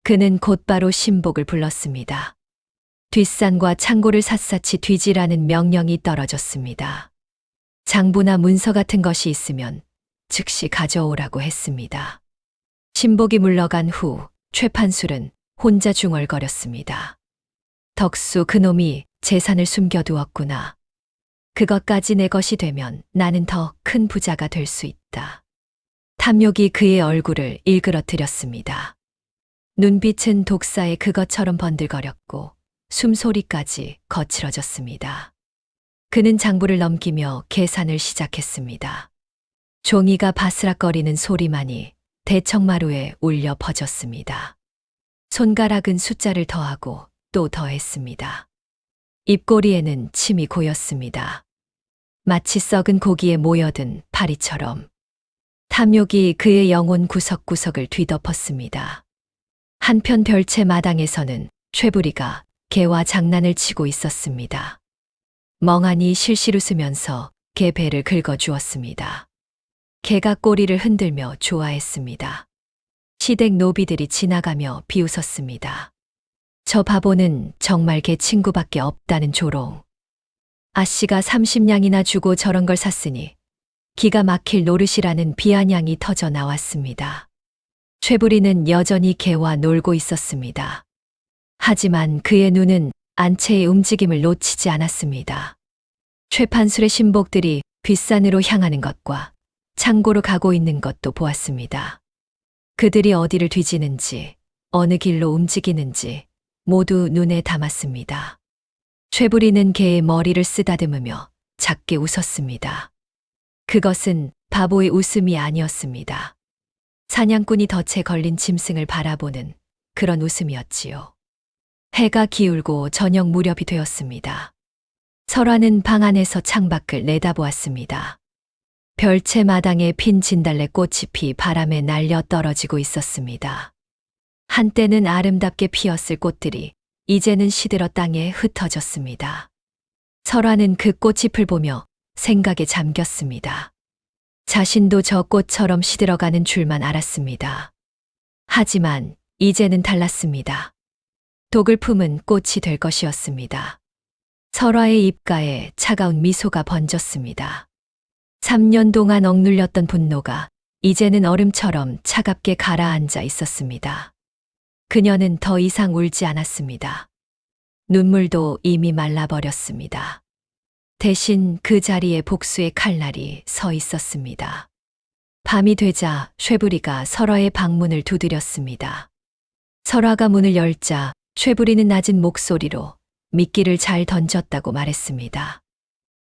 그는 곧바로 신복을 불렀습니다. 뒷산과 창고를 샅샅이 뒤지라는 명령이 떨어졌습니다. 장부나 문서 같은 것이 있으면 즉시 가져오라고 했습니다. 신복이 물러간 후 최판술은 혼자 중얼거렸습니다. 덕수 그놈이 재산을 숨겨두었구나. 그것까지 내 것이 되면 나는 더 큰 부자가 될 수 있다. 탐욕이 그의 얼굴을 일그러뜨렸습니다. 눈빛은 독사의 그것처럼 번들거렸고 숨소리까지 거칠어졌습니다. 그는 장부를 넘기며 계산을 시작했습니다. 종이가 바스락거리는 소리만이 대청마루에 울려 퍼졌습니다. 손가락은 숫자를 더하고 또 더했습니다. 입꼬리에는 침이 고였습니다. 마치 썩은 고기에 모여든 파리처럼. 탐욕이 그의 영혼 구석구석을 뒤덮었습니다. 한편 별채 마당에서는 쇠부리가 개와 장난을 치고 있었습니다. 멍하니 실실 웃으면서 개 배를 긁어주었습니다. 개가 꼬리를 흔들며 좋아했습니다. 시댁 노비들이 지나가며 비웃었습니다. 저 바보는 정말 개 친구밖에 없다는 조롱. 아씨가 30냥이나 주고 저런 걸 샀으니 기가 막힐 노릇이라는 비아냥이 터져 나왔습니다. 쇠부리는 여전히 개와 놀고 있었습니다. 하지만 그의 눈은 안채의 움직임을 놓치지 않았습니다. 최판술의 신복들이 뒷산으로 향하는 것과 창고로 가고 있는 것도 보았습니다. 그들이 어디를 뒤지는지, 어느 길로 움직이는지 모두 눈에 담았습니다. 쇠부리는 개의 머리를 쓰다듬으며 작게 웃었습니다. 그것은 바보의 웃음이 아니었습니다. 사냥꾼이 덫에 걸린 짐승을 바라보는 그런 웃음이었지요. 해가 기울고 저녁 무렵이 되었습니다. 설화는 방 안에서 창밖을 내다보았습니다. 별채 마당에 핀 진달래 꽃잎이 바람에 날려 떨어지고 있었습니다. 한때는 아름답게 피었을 꽃들이 이제는 시들어 땅에 흩어졌습니다. 설화는 그 꽃잎을 보며 생각에 잠겼습니다. 자신도 저 꽃처럼 시들어가는 줄만 알았습니다. 하지만 이제는 달랐습니다. 독을 품은 꽃이 될 것이었습니다. 설화의 입가에 차가운 미소가 번졌습니다. 3년 동안 억눌렸던 분노가 이제는 얼음처럼 차갑게 가라앉아 있었습니다. 그녀는 더 이상 울지 않았습니다. 눈물도 이미 말라버렸습니다. 대신 그 자리에 복수의 칼날이 서 있었습니다. 밤이 되자 쇠부리가 설화의 방문을 두드렸습니다. 설화가 문을 열자 쇠부리는 낮은 목소리로 미끼를 잘 던졌다고 말했습니다.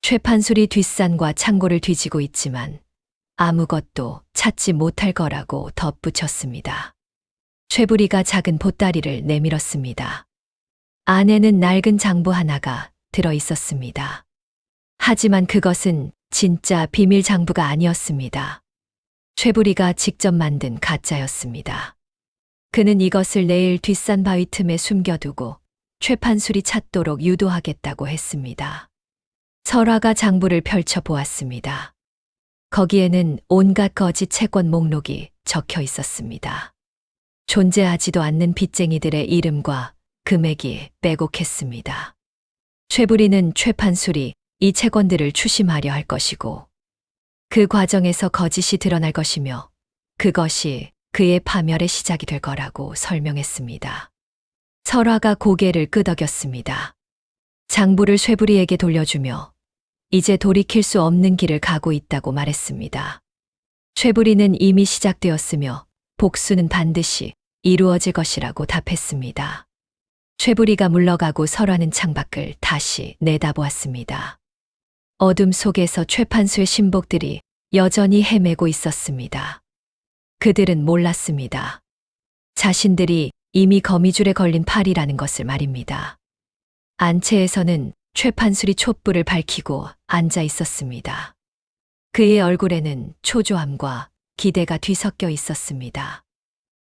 쇠판술이 뒷산과 창고를 뒤지고 있지만 아무것도 찾지 못할 거라고 덧붙였습니다. 쇠부리가 작은 보따리를 내밀었습니다. 안에는 낡은 장부 하나가 들어 있었습니다. 하지만 그것은 진짜 비밀 장부가 아니었습니다. 쇠부리가 직접 만든 가짜였습니다. 그는 이것을 내일 뒷산 바위 틈에 숨겨두고 쇠판술이 찾도록 유도하겠다고 했습니다. 설화가 장부를 펼쳐 보았습니다. 거기에는 온갖 거짓 채권 목록이 적혀 있었습니다. 존재하지도 않는 빚쟁이들의 이름과 금액이 빼곡했습니다. 쇠부리는 쇠판술이 이 채권들을 추심하려 할 것이고 그 과정에서 거짓이 드러날 것이며 그것이 그의 파멸의 시작이 될 거라고 설명했습니다. 설화가 고개를 끄덕였습니다. 장부를 쇠부리에게 돌려주며 이제 돌이킬 수 없는 길을 가고 있다고 말했습니다. 쇠부리는 이미 시작되었으며 복수는 반드시 이루어질 것이라고 답했습니다. 쇠부리가 물러가고 설화는 창밖을 다시 내다보았습니다. 어둠 속에서 쇠판수의 신복들이 여전히 헤매고 있었습니다. 그들은 몰랐습니다. 자신들이 이미 거미줄에 걸린 팔이라는 것을 말입니다. 안채에서는 쇠판술이 촛불을 밝히고 앉아 있었습니다. 그의 얼굴에는 초조함과 기대가 뒤섞여 있었습니다.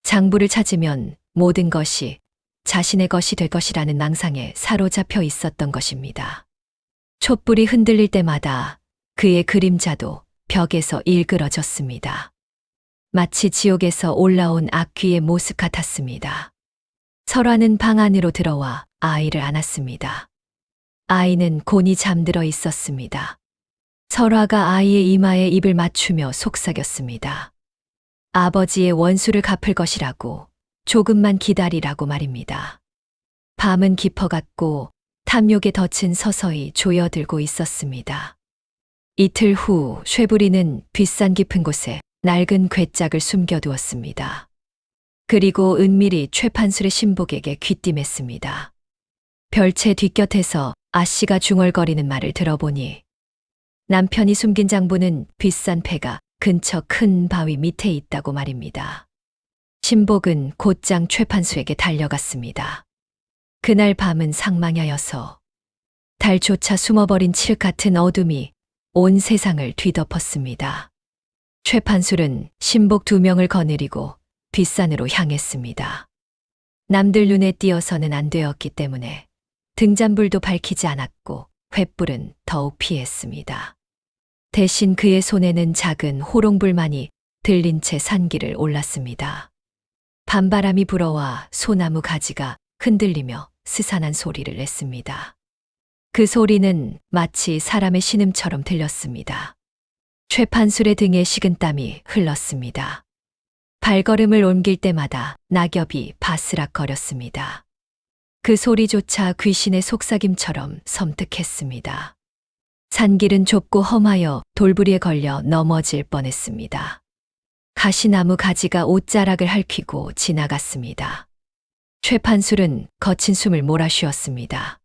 장부를 찾으면 모든 것이 자신의 것이 될 것이라는 망상에 사로잡혀 있었던 것입니다. 촛불이 흔들릴 때마다 그의 그림자도 벽에서 일그러졌습니다. 마치 지옥에서 올라온 악귀의 모습 같았습니다. 설화는 방 안으로 들어와 아이를 안았습니다. 아이는 곤히 잠들어 있었습니다. 설화가 아이의 이마에 입을 맞추며 속삭였습니다. 아버지의 원수를 갚을 것이라고 조금만 기다리라고 말입니다. 밤은 깊어갔고 탐욕의 덫은 서서히 조여들고 있었습니다. 이틀 후 쇠부리는 뒷산 깊은 곳에 낡은 괴짝을 숨겨두었습니다. 그리고 은밀히 쇠판술의 신복에게 귀띔했습니다. 별채 뒷곁에서 아씨가 중얼거리는 말을 들어보니 남편이 숨긴 장부는 뒷산 폐가 근처 큰 바위 밑에 있다고 말입니다. 신복은 곧장 쇠판술에게 달려갔습니다. 그날 밤은 상망하여서 달조차 숨어버린 칠흑 같은 어둠이 온 세상을 뒤덮었습니다. 쇠판술은 신복 2명을 거느리고 뒷산으로 향했습니다. 남들 눈에 띄어서는 안 되었기 때문에 등잔불도 밝히지 않았고 횃불은 더욱 피했습니다. 대신 그의 손에는 작은 호롱불만이 들린 채 산길을 올랐습니다. 밤바람이 불어와 소나무 가지가 흔들리며 스산한 소리를 냈습니다. 그 소리는 마치 사람의 신음처럼 들렸습니다. 쇠판술의 등에 식은땀이 흘렀습니다. 발걸음을 옮길 때마다 낙엽이 바스락거렸습니다. 그 소리조차 귀신의 속삭임처럼 섬뜩했습니다. 산길은 좁고 험하여 돌부리에 걸려 넘어질 뻔했습니다. 가시나무 가지가 옷자락을 핥히고 지나갔습니다. 쇠판술은 거친 숨을 몰아쉬었습니다.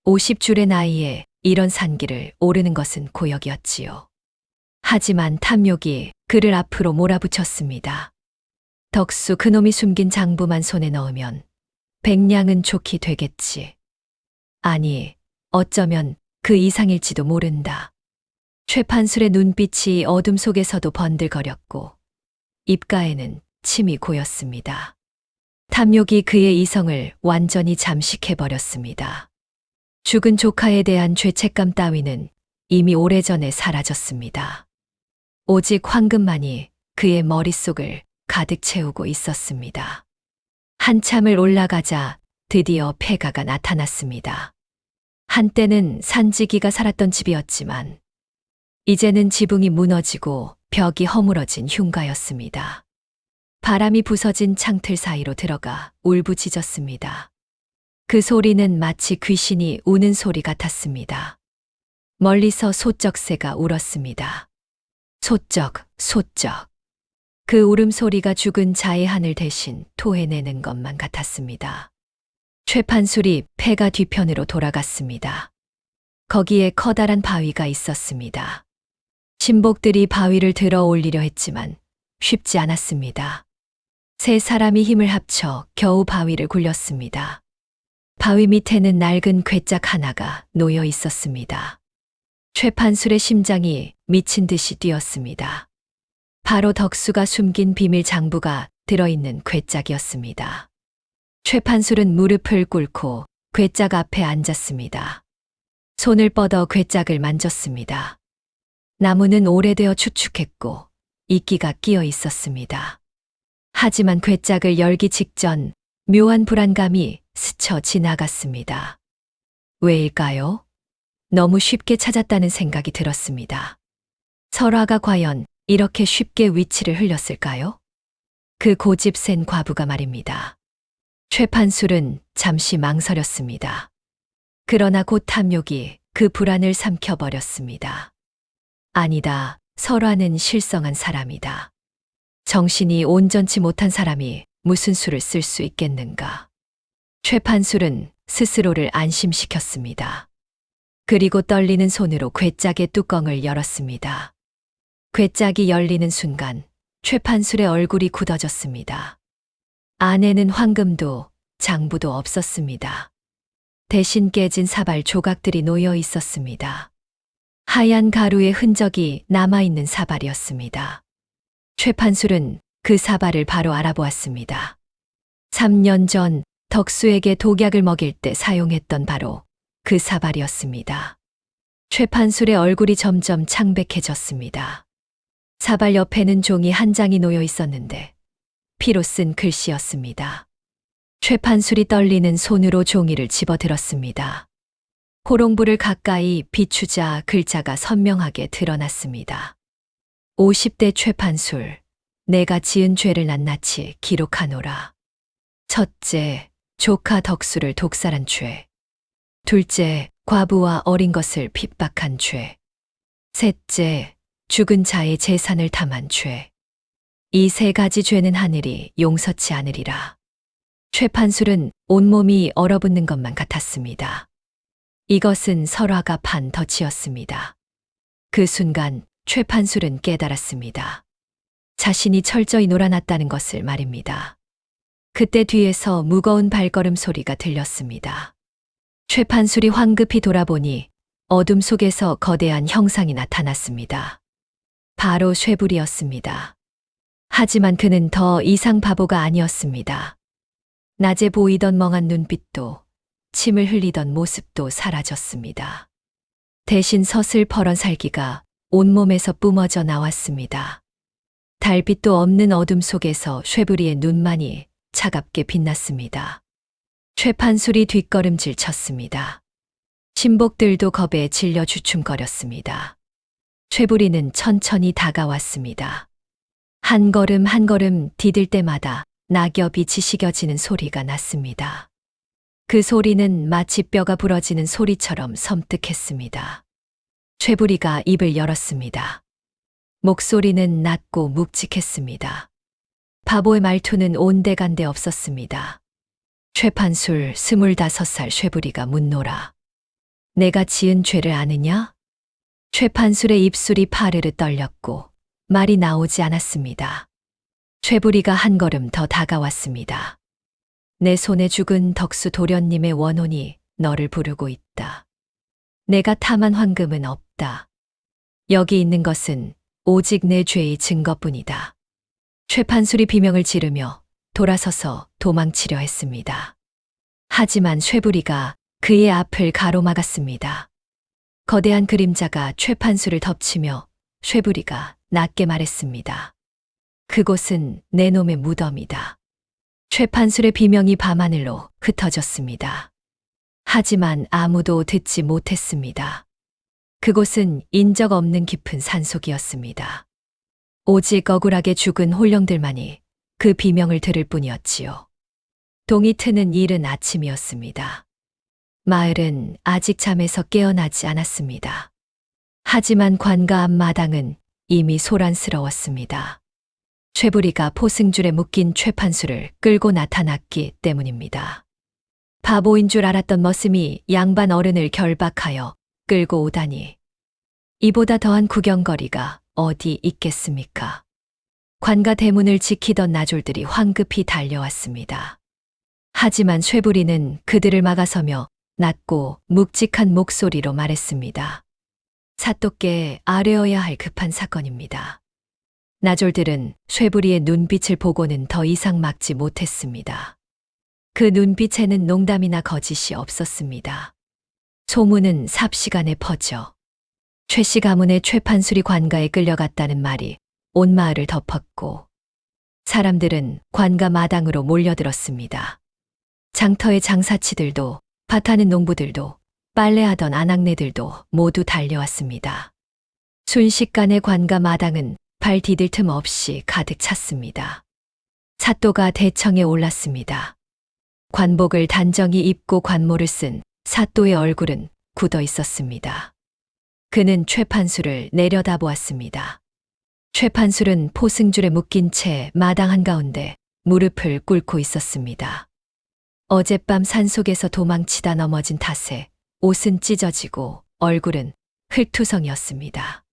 50줄의 나이에 이런 산길을 오르는 것은 고역이었지요. 하지만 탐욕이 그를 앞으로 몰아붙였습니다. 덕수 그놈이 숨긴 장부만 손에 넣으면 백냥은 좋게 되겠지. 아니, 어쩌면 그 이상일지도 모른다. 최판술의 눈빛이 어둠 속에서도 번들거렸고 입가에는 침이 고였습니다. 탐욕이 그의 이성을 완전히 잠식해버렸습니다. 죽은 조카에 대한 죄책감 따위는 이미 오래전에 사라졌습니다. 오직 황금만이 그의 머릿속을 가득 채우고 있었습니다. 한참을 올라가자 드디어 폐가가 나타났습니다. 한때는 산지기가 살았던 집이었지만 이제는 지붕이 무너지고 벽이 허물어진 흉가였습니다. 바람이 부서진 창틀 사이로 들어가 울부짖었습니다. 그 소리는 마치 귀신이 우는 소리 같았습니다. 멀리서 소쩍새가 울었습니다. 소쩍, 소쩍. 그 울음소리가 죽은 자의 하늘 대신 토해내는 것만 같았습니다. 최판술이 폐가 뒤편으로 돌아갔습니다. 거기에 커다란 바위가 있었습니다. 신복들이 바위를 들어 올리려 했지만 쉽지 않았습니다. 세 사람이 힘을 합쳐 겨우 바위를 굴렸습니다. 바위 밑에는 낡은 괴짝 하나가 놓여 있었습니다. 최판술의 심장이 미친 듯이 뛰었습니다. 바로 덕수가 숨긴 비밀 장부가 들어있는 괴짝이었습니다. 최판술은 무릎을 꿇고 괴짝 앞에 앉았습니다. 손을 뻗어 괴짝을 만졌습니다. 나무는 오래되어 축축했고 이끼가 끼어 있었습니다. 하지만 괴짝을 열기 직전 묘한 불안감이 스쳐 지나갔습니다. 왜일까요? 너무 쉽게 찾았다는 생각이 들었습니다. 설화가 과연 이렇게 쉽게 위치를 흘렸을까요? 그 고집센 과부가 말입니다. 최판술은 잠시 망설였습니다. 그러나 곧 탐욕이 그 불안을 삼켜버렸습니다. 아니다, 설화는 실성한 사람이다. 정신이 온전치 못한 사람이 무슨 수를 쓸 수 있겠는가. 최판술은 스스로를 안심시켰습니다. 그리고 떨리는 손으로 괴짝의 뚜껑을 열었습니다. 괴짝이 열리는 순간 최판술의 얼굴이 굳어졌습니다. 안에는 황금도 장부도 없었습니다. 대신 깨진 사발 조각들이 놓여 있었습니다. 하얀 가루의 흔적이 남아있는 사발이었습니다. 최판술은 그 사발을 바로 알아보았습니다. 3년 전 덕수에게 독약을 먹일 때 사용했던 바로 그 사발이었습니다. 최판술의 얼굴이 점점 창백해졌습니다. 사발 옆에는 종이 한 장이 놓여 있었는데 피로 쓴 글씨였습니다. 최판술이 떨리는 손으로 종이를 집어들었습니다. 호롱불을 가까이 비추자 글자가 선명하게 드러났습니다. 50대 최판술, 내가 지은 죄를 낱낱이 기록하노라. 첫째, 조카 덕수를 독살한 죄. 둘째, 과부와 어린 것을 핍박한 죄. 셋째, 죽은 자의 재산을 탐한 죄. 이 세 가지 죄는 하늘이 용서치 않으리라. 최판술은 온몸이 얼어붙는 것만 같았습니다. 이것은 설화가 판 덫이었습니다. 그 순간 최판술은 깨달았습니다. 자신이 철저히 놀아났다는 것을 말입니다. 그때 뒤에서 무거운 발걸음 소리가 들렸습니다. 최판술이 황급히 돌아보니 어둠 속에서 거대한 형상이 나타났습니다. 바로 쇠불이었습니다. 하지만 그는 더 이상 바보가 아니었습니다. 낮에 보이던 멍한 눈빛도 침을 흘리던 모습도 사라졌습니다. 대신 서슬퍼런 살기가 온몸에서 뿜어져 나왔습니다. 달빛도 없는 어둠 속에서 쇠부리의 눈만이 차갑게 빛났습니다. 최판술이 뒷걸음질 쳤습니다. 신복들도 겁에 질려 주춤거렸습니다. 쇠부리는 천천히 다가왔습니다. 한 걸음 한 걸음 디딜 때마다 낙엽이 지식여지는 소리가 났습니다. 그 소리는 마치 뼈가 부러지는 소리처럼 섬뜩했습니다. 쇠부리가 입을 열었습니다. 목소리는 낮고 묵직했습니다. 바보의 말투는 온데간데 없었습니다. 최판술 25살 쇠부리가 묻노라. 내가 지은 죄를 아느냐? 최판술의 입술이 파르르 떨렸고 말이 나오지 않았습니다. 쇠부리가 한 걸음 더 다가왔습니다. 내 손에 죽은 덕수 도련님의 원혼이 너를 부르고 있다. 내가 탐한 황금은 없다. 여기 있는 것은 오직 내 죄의 증거뿐이다. 최판술이 비명을 지르며 돌아서서 도망치려 했습니다. 하지만 쇠부리가 그의 앞을 가로막았습니다. 거대한 그림자가 최판술을 덮치며 쇠부리가 낮게 말했습니다. 그곳은 내 놈의 무덤이다. 최판술의 비명이 밤하늘로 흩어졌습니다. 하지만 아무도 듣지 못했습니다. 그곳은 인적 없는 깊은 산속이었습니다. 오직 억울하게 죽은 홀령들만이 그 비명을 들을 뿐이었지요. 동이 트는 이른 아침이었습니다. 마을은 아직 잠에서 깨어나지 않았습니다. 하지만 관가 앞마당은 이미 소란스러웠습니다. 쇠부리가 포승줄에 묶인 최판수를 끌고 나타났기 때문입니다. 바보인 줄 알았던 머슴이 양반 어른을 결박하여 끌고 오다니. 이보다 더한 구경거리가 어디 있겠습니까? 관가 대문을 지키던 나졸들이 황급히 달려왔습니다. 하지만 쇠부리는 그들을 막아서며 낮고 묵직한 목소리로 말했습니다. 사또께 아뢰어야 할 급한 사건입니다. 나졸들은 쇠부리의 눈빛을 보고는 더 이상 막지 못했습니다. 그 눈빛에는 농담이나 거짓이 없었습니다. 소문은 삽시간에 퍼져 최씨 가문의 최판수리 관가에 끌려갔다는 말이 온 마을을 덮었고 사람들은 관가 마당으로 몰려들었습니다. 장터의 장사치들도 밭하는 농부들도 빨래하던 아낙네들도 모두 달려왔습니다. 순식간에 관가 마당은 발 디딜 틈 없이 가득 찼습니다. 사또가 대청에 올랐습니다. 관복을 단정히 입고 관모를 쓴 사또의 얼굴은 굳어 있었습니다. 그는 최판수를 내려다보았습니다. 최판술은 포승줄에 묶인 채 마당 한가운데 무릎을 꿇고 있었습니다. 어젯밤 산속에서 도망치다 넘어진 탓에 옷은 찢어지고 얼굴은 흙투성이었습니다.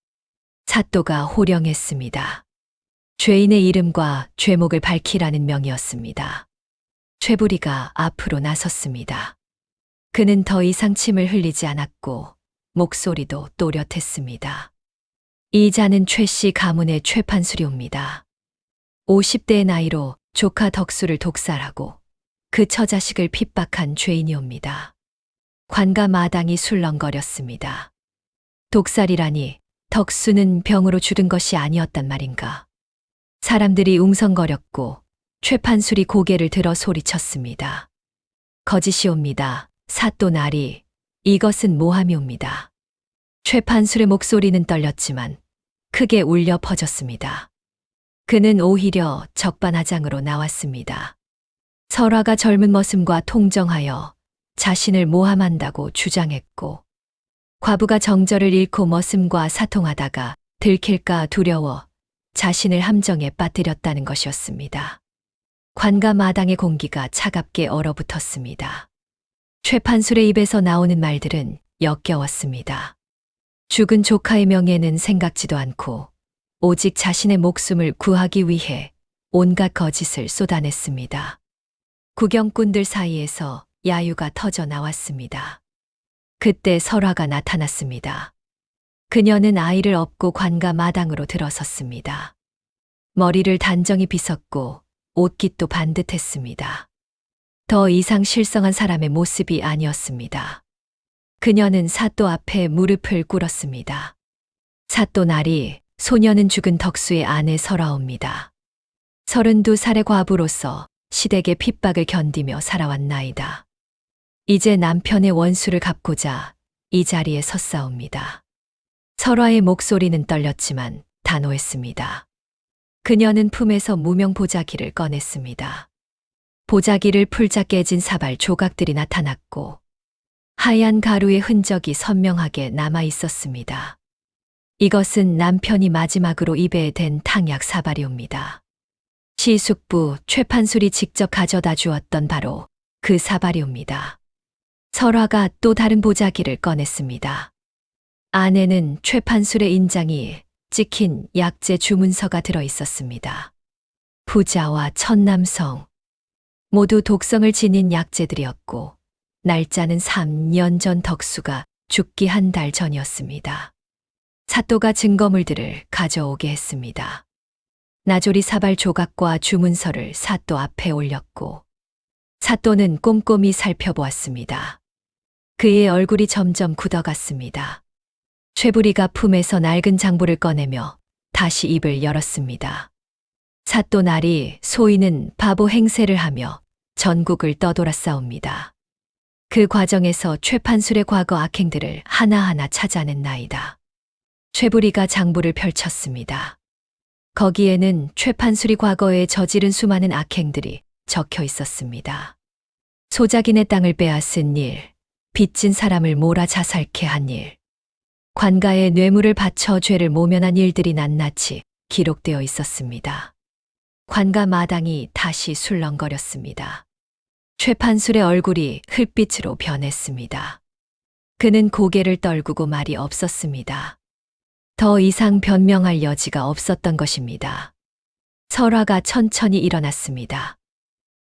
사또가 호령했습니다. 죄인의 이름과 죄목을 밝히라는 명이었습니다. 쇠부리가 앞으로 나섰습니다. 그는 더 이상 침을 흘리지 않았고 목소리도 또렷했습니다. 이 자는 최씨 가문의 최판수리옵니다. 50대의 나이로 조카 덕수를 독살하고 그 처자식을 핍박한 죄인이옵니다. 관가 마당이 술렁거렸습니다. 독살이라니 덕수는 병으로 죽은 것이 아니었단 말인가. 사람들이 웅성거렸고 최판술이 고개를 들어 소리쳤습니다. 거짓이옵니다. 사또 나리, 이것은 모함이옵니다. 최판술의 목소리는 떨렸지만 크게 울려 퍼졌습니다. 그는 오히려 적반하장으로 나왔습니다. 설화가 젊은 머슴과 통정하여 자신을 모함한다고 주장했고 과부가 정절을 잃고 머슴과 사통하다가 들킬까 두려워 자신을 함정에 빠뜨렸다는 것이었습니다. 관가 마당의 공기가 차갑게 얼어붙었습니다. 최판술의 입에서 나오는 말들은 역겨웠습니다. 죽은 조카의 명예는 생각지도 않고 오직 자신의 목숨을 구하기 위해 온갖 거짓을 쏟아냈습니다. 구경꾼들 사이에서 야유가 터져 나왔습니다. 그때 설화가 나타났습니다. 그녀는 아이를 업고 관가 마당으로 들어섰습니다. 머리를 단정히 빗었고 옷깃도 반듯했습니다. 더 이상 실성한 사람의 모습이 아니었습니다. 그녀는 사또 앞에 무릎을 꿇었습니다. 사또 나리, 소녀는 죽은 덕수의 아내 설화옵니다. 32살의 과부로서 시댁의 핍박을 견디며 살아왔나이다. 이제 남편의 원수를 갚고자 이 자리에 섰사옵니다. 설화의 목소리는 떨렸지만 단호했습니다. 그녀는 품에서 무명 보자기를 꺼냈습니다. 보자기를 풀자 깨진 사발 조각들이 나타났고 하얀 가루의 흔적이 선명하게 남아 있었습니다. 이것은 남편이 마지막으로 입에 댄 탕약 사발이옵니다. 시숙부 최판술이 직접 가져다 주었던 바로 그 사발이옵니다. 설화가 또 다른 보자기를 꺼냈습니다. 안에는 최판술의 인장이 찍힌 약재 주문서가 들어 있었습니다. 부자와 천남성, 모두 독성을 지닌 약재들이었고 날짜는 3년 전 덕수가 죽기 한 달 전이었습니다. 사또가 증거물들을 가져오게 했습니다. 나조리 사발 조각과 주문서를 사또 앞에 올렸고 사또는 꼼꼼히 살펴보았습니다. 그의 얼굴이 점점 굳어갔습니다. 최부리가 품에서 낡은 장부를 꺼내며 다시 입을 열었습니다. 사또 날이 소인은 바보 행세를 하며 전국을 떠돌았사옵니다. 그 과정에서 최판술의 과거 악행들을 하나하나 찾아낸나이다. 최부리가 장부를 펼쳤습니다. 거기에는 최판술이 과거에 저지른 수많은 악행들이 적혀 있었습니다. 소작인의 땅을 빼앗은 일, 빚진 사람을 몰아 자살케 한 일, 관가에 뇌물을 바쳐 죄를 모면한 일들이 낱낱이 기록되어 있었습니다. 관가 마당이 다시 술렁거렸습니다. 최판술의 얼굴이 흙빛으로 변했습니다. 그는 고개를 떨구고 말이 없었습니다. 더 이상 변명할 여지가 없었던 것입니다. 설화가 천천히 일어났습니다.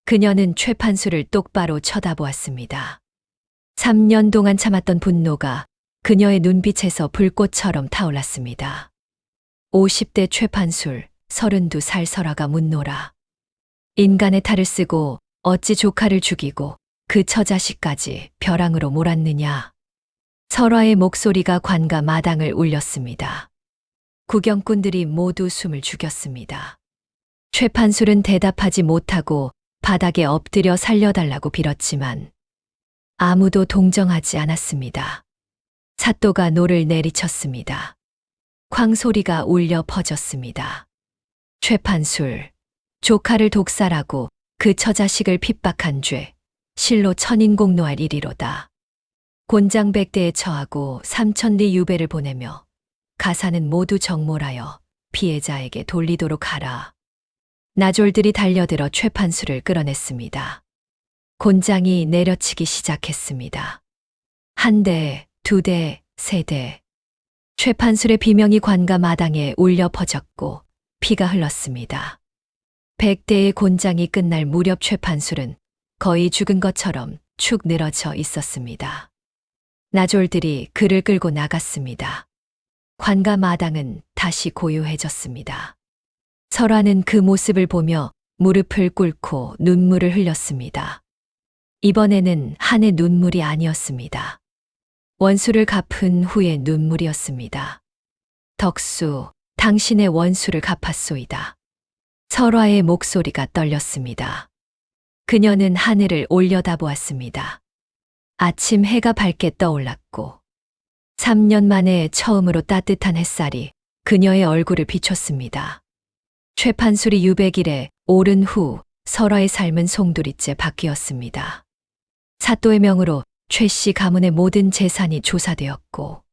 그녀는 최판술을 똑바로 쳐다보았습니다. 3년 동안 참았던 분노가 그녀의 눈빛에서 불꽃처럼 타올랐습니다. 50대 최판술, 32살 설화가 묻노라. 인간의 탈을 쓰고 어찌 조카를 죽이고 그 처자식까지 벼랑으로 몰았느냐. 설화의 목소리가 관가 마당을 울렸습니다. 구경꾼들이 모두 숨을 죽였습니다. 최판술은 대답하지 못하고 바닥에 엎드려 살려달라고 빌었지만 아무도 동정하지 않았습니다. 사또가 노를 내리쳤습니다. 쾅 소리가 울려 퍼졌습니다. 최판술, 조카를 독살하고 그 처자식을 핍박한 죄, 실로 천인공노할 일이로다. 곤장백대에 처하고 3,000리 유배를 보내며 가사는 모두 정몰하여 피해자에게 돌리도록 하라. 나졸들이 달려들어 최판술을 끌어냈습니다. 곤장이 내려치기 시작했습니다. 한 대, 두 대, 세 대. 최판술의 비명이 관가 마당에 울려 퍼졌고 피가 흘렀습니다. 100대의 곤장이 끝날 무렵 최판술은 거의 죽은 것처럼 축 늘어져 있었습니다. 나졸들이 그를 끌고 나갔습니다. 관가 마당은 다시 고요해졌습니다. 설화는 그 모습을 보며 무릎을 꿇고 눈물을 흘렸습니다. 이번에는 한의 눈물이 아니었습니다. 원수를 갚은 후의 눈물이었습니다. 덕수, 당신의 원수를 갚았소이다. 설화의 목소리가 떨렸습니다. 그녀는 하늘을 올려다보았습니다. 아침 해가 밝게 떠올랐고 3년 만에 처음으로 따뜻한 햇살이 그녀의 얼굴을 비췄습니다. 최판술이 유백일에 오른 후 설화의 삶은 송두리째 바뀌었습니다. 사또의 명으로 최 씨 가문의 모든 재산이 조사되었고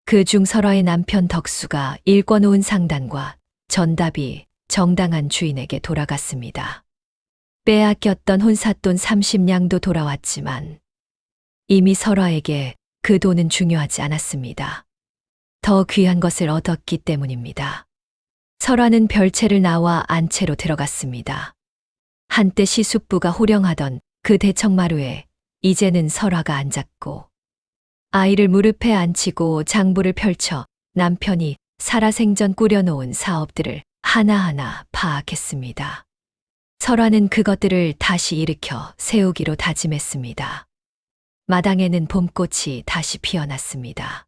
그중 설화의 남편 덕수가 일궈놓은 상단과 전답이 정당한 주인에게 돌아갔습니다. 빼앗겼던 혼삿돈 30냥도 돌아왔지만 이미 설화에게 그 돈은 중요하지 않았습니다. 더 귀한 것을 얻었기 때문입니다. 설화는 별채를 나와 안채로 들어갔습니다. 한때 시숙부가 호령하던 그 대청마루에 이제는 설화가 앉았고 아이를 무릎에 앉히고 장부를 펼쳐 남편이 살아생전 꾸려놓은 사업들을 하나하나 파악했습니다. 설화는 그것들을 다시 일으켜 세우기로 다짐했습니다. 마당에는 봄꽃이 다시 피어났습니다.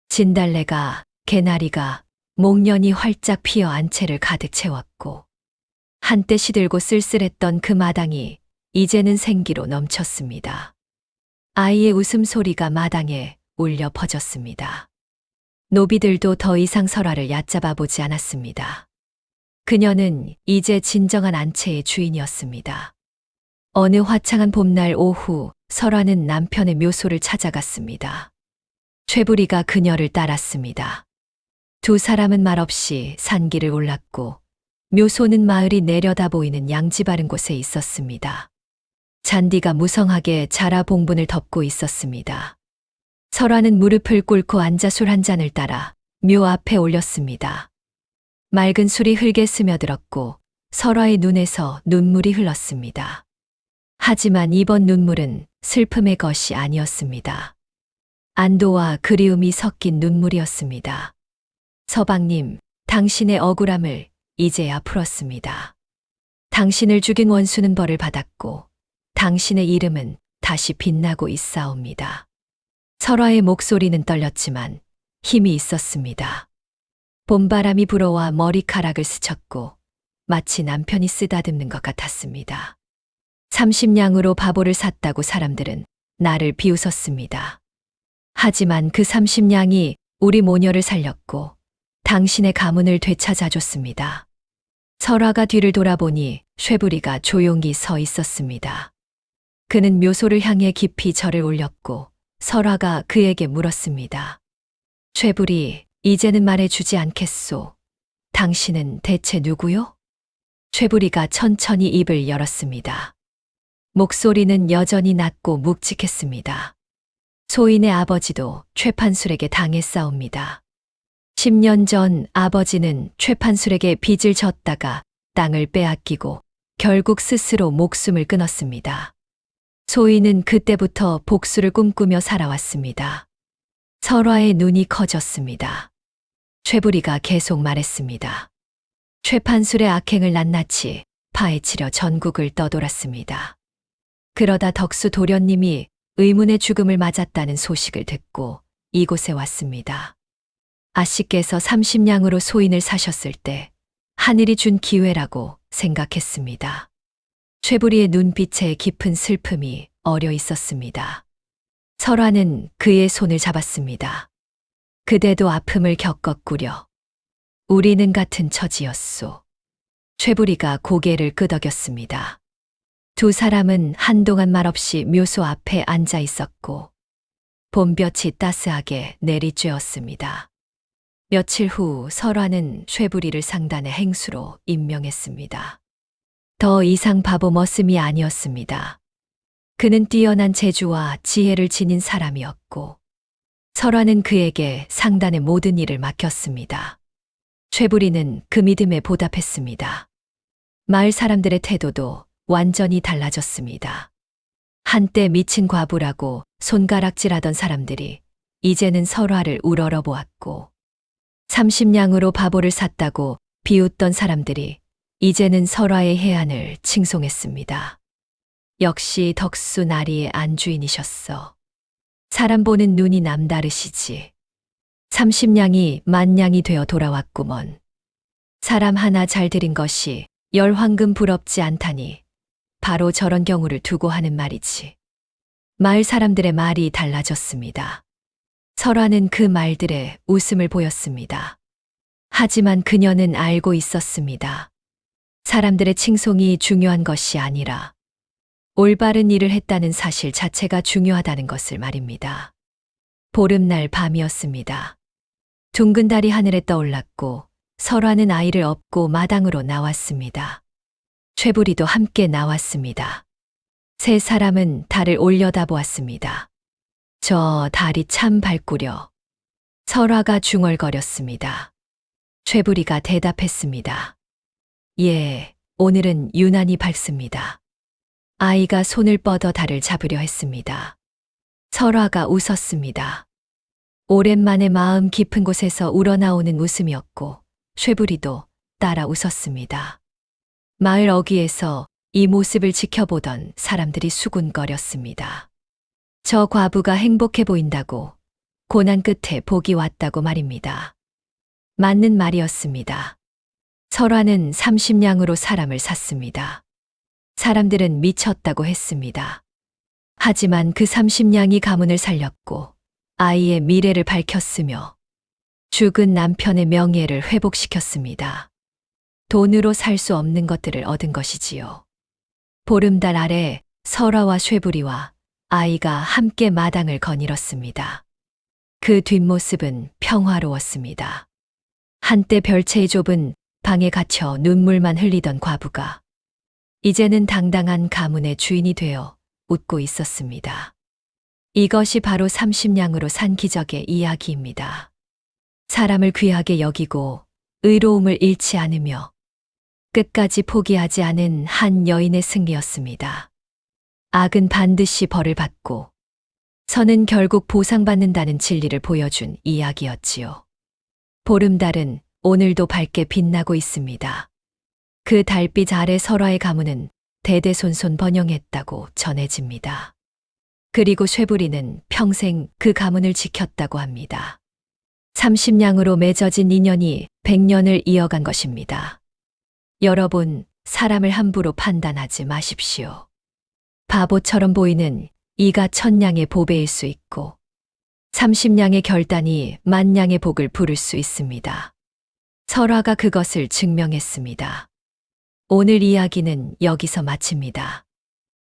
진달래가, 개나리가, 목련이 활짝 피어 안채를 가득 채웠고 한때 시들고 쓸쓸했던 그 마당이 이제는 생기로 넘쳤습니다. 아이의 웃음소리가 마당에 울려 퍼졌습니다. 노비들도 더 이상 설화를 얕잡아 보지 않았습니다. 그녀는 이제 진정한 안채의 주인이었습니다. 어느 화창한 봄날 오후 설화는 남편의 묘소를 찾아갔습니다. 최부리가 그녀를 따랐습니다. 두 사람은 말없이 산길을 올랐고 묘소는 마을이 내려다 보이는 양지 바른 곳에 있었습니다. 잔디가 무성하게 자라 봉분을 덮고 있었습니다. 설화는 무릎을 꿇고 앉아 술 한 잔을 따라 묘 앞에 올렸습니다. 맑은 술이 흙에 스며들었고 설화의 눈에서 눈물이 흘렀습니다. 하지만 이번 눈물은 슬픔의 것이 아니었습니다. 안도와 그리움이 섞인 눈물이었습니다. 서방님, 당신의 억울함을 이제야 풀었습니다. 당신을 죽인 원수는 벌을 받았고 당신의 이름은 다시 빛나고 있사옵니다. 설화의 목소리는 떨렸지만 힘이 있었습니다. 봄바람이 불어와 머리카락을 스쳤고 마치 남편이 쓰다듬는 것 같았습니다. 30냥으로 바보를 샀다고 사람들은 나를 비웃었습니다. 하지만 그 30냥이 우리 모녀를 살렸고 당신의 가문을 되찾아줬습니다. 설화가 뒤를 돌아보니 쇠부리가 조용히 서 있었습니다. 그는 묘소를 향해 깊이 절을 올렸고 설화가 그에게 물었습니다. 쇠부리, 이제는 말해주지 않겠소. 당신은 대체 누구요? 쇠부리가 천천히 입을 열었습니다. 목소리는 여전히 낮고 묵직했습니다. 소인의 아버지도 최판술에게 당했사옵니다. 10년 전 아버지는 최판술에게 빚을 졌다가 땅을 빼앗기고 결국 스스로 목숨을 끊었습니다. 소인은 그때부터 복수를 꿈꾸며 살아왔습니다. 설화의 눈이 커졌습니다. 쇠부리가 계속 말했습니다. 최판술의 악행을 낱낱이 파헤치려 전국을 떠돌았습니다. 그러다 덕수 도련님이 의문의 죽음을 맞았다는 소식을 듣고 이곳에 왔습니다. 아씨께서 30냥으로 소인을 사셨을 때 하늘이 준 기회라고 생각했습니다. 쇠부리의 눈빛에 깊은 슬픔이 어려 있었습니다. 설화는 그의 손을 잡았습니다. 그대도 아픔을 겪었구려. 우리는 같은 처지였소. 쇠부리가 고개를 끄덕였습니다. 두 사람은 한동안 말없이 묘소 앞에 앉아 있었고 봄볕이 따스하게 내리쬐었습니다. 며칠 후 설화는 쇠부리를 상단의 행수로 임명했습니다. 더 이상 바보 머슴이 아니었습니다. 그는 뛰어난 재주와 지혜를 지닌 사람이었고 설화는 그에게 상단의 모든 일을 맡겼습니다. 쇠부리는 그 믿음에 보답했습니다. 마을 사람들의 태도도 완전히 달라졌습니다. 한때 미친 과부라고 손가락질하던 사람들이 이제는 설화를 우러러보았고 30냥으로 바보를 샀다고 비웃던 사람들이 이제는 설화의 해안을 칭송했습니다. 역시 덕수 나리의 안주인이셨어. 사람 보는 눈이 남다르시지. 30냥이 만냥이 되어 돌아왔구먼. 사람 하나 잘 들인 것이 열황금 부럽지 않다니 바로 저런 경우를 두고 하는 말이지. 마을 사람들의 말이 달라졌습니다. 설화는 그 말들에 웃음을 보였습니다. 하지만 그녀는 알고 있었습니다. 사람들의 칭송이 중요한 것이 아니라 올바른 일을 했다는 사실 자체가 중요하다는 것을 말입니다. 보름날 밤이었습니다. 둥근 달이 하늘에 떠올랐고 설화는 아이를 업고 마당으로 나왔습니다. 쇠부리도 함께 나왔습니다. 세 사람은 달을 올려다보았습니다. 저 달이 참 밝구려. 설화가 중얼거렸습니다. 쇠부리가 대답했습니다. 예, 오늘은 유난히 밝습니다. 아이가 손을 뻗어 달을 잡으려 했습니다. 설화가 웃었습니다. 오랜만에 마음 깊은 곳에서 우러나오는 웃음이었고 쇠부리도 따라 웃었습니다. 마을 어귀에서 이 모습을 지켜보던 사람들이 수군거렸습니다. 저 과부가 행복해 보인다고 고난 끝에 복이 왔다고 말입니다. 맞는 말이었습니다. 설화는 30냥으로 사람을 샀습니다. 사람들은 미쳤다고 했습니다. 하지만 그 30냥이 가문을 살렸고 아이의 미래를 밝혔으며 죽은 남편의 명예를 회복시켰습니다. 돈으로 살 수 없는 것들을 얻은 것이지요. 보름달 아래 설화와 쇠부리와 아이가 함께 마당을 거닐었습니다. 그 뒷모습은 평화로웠습니다. 한때 별채의 좁은 방에 갇혀 눈물만 흘리던 과부가 이제는 당당한 가문의 주인이 되어 웃고 있었습니다. 이것이 바로 30냥으로 산 기적의 이야기입니다. 사람을 귀하게 여기고 의로움을 잃지 않으며 끝까지 포기하지 않은 한 여인의 승리였습니다. 악은 반드시 벌을 받고 선은 결국 보상받는다는 진리를 보여준 이야기였지요. 보름달은 오늘도 밝게 빛나고 있습니다. 그 달빛 아래 설화의 가문은 대대손손 번영했다고 전해집니다. 그리고 쇠부리는 평생 그 가문을 지켰다고 합니다. 30냥으로 맺어진 인연이 100년을 이어간 것입니다. 여러분, 사람을 함부로 판단하지 마십시오. 바보처럼 보이는 이가 1000냥의 보배일 수 있고 30냥의 결단이 10,000냥의 복을 부를 수 있습니다. 설화가 그것을 증명했습니다. 오늘 이야기는 여기서 마칩니다.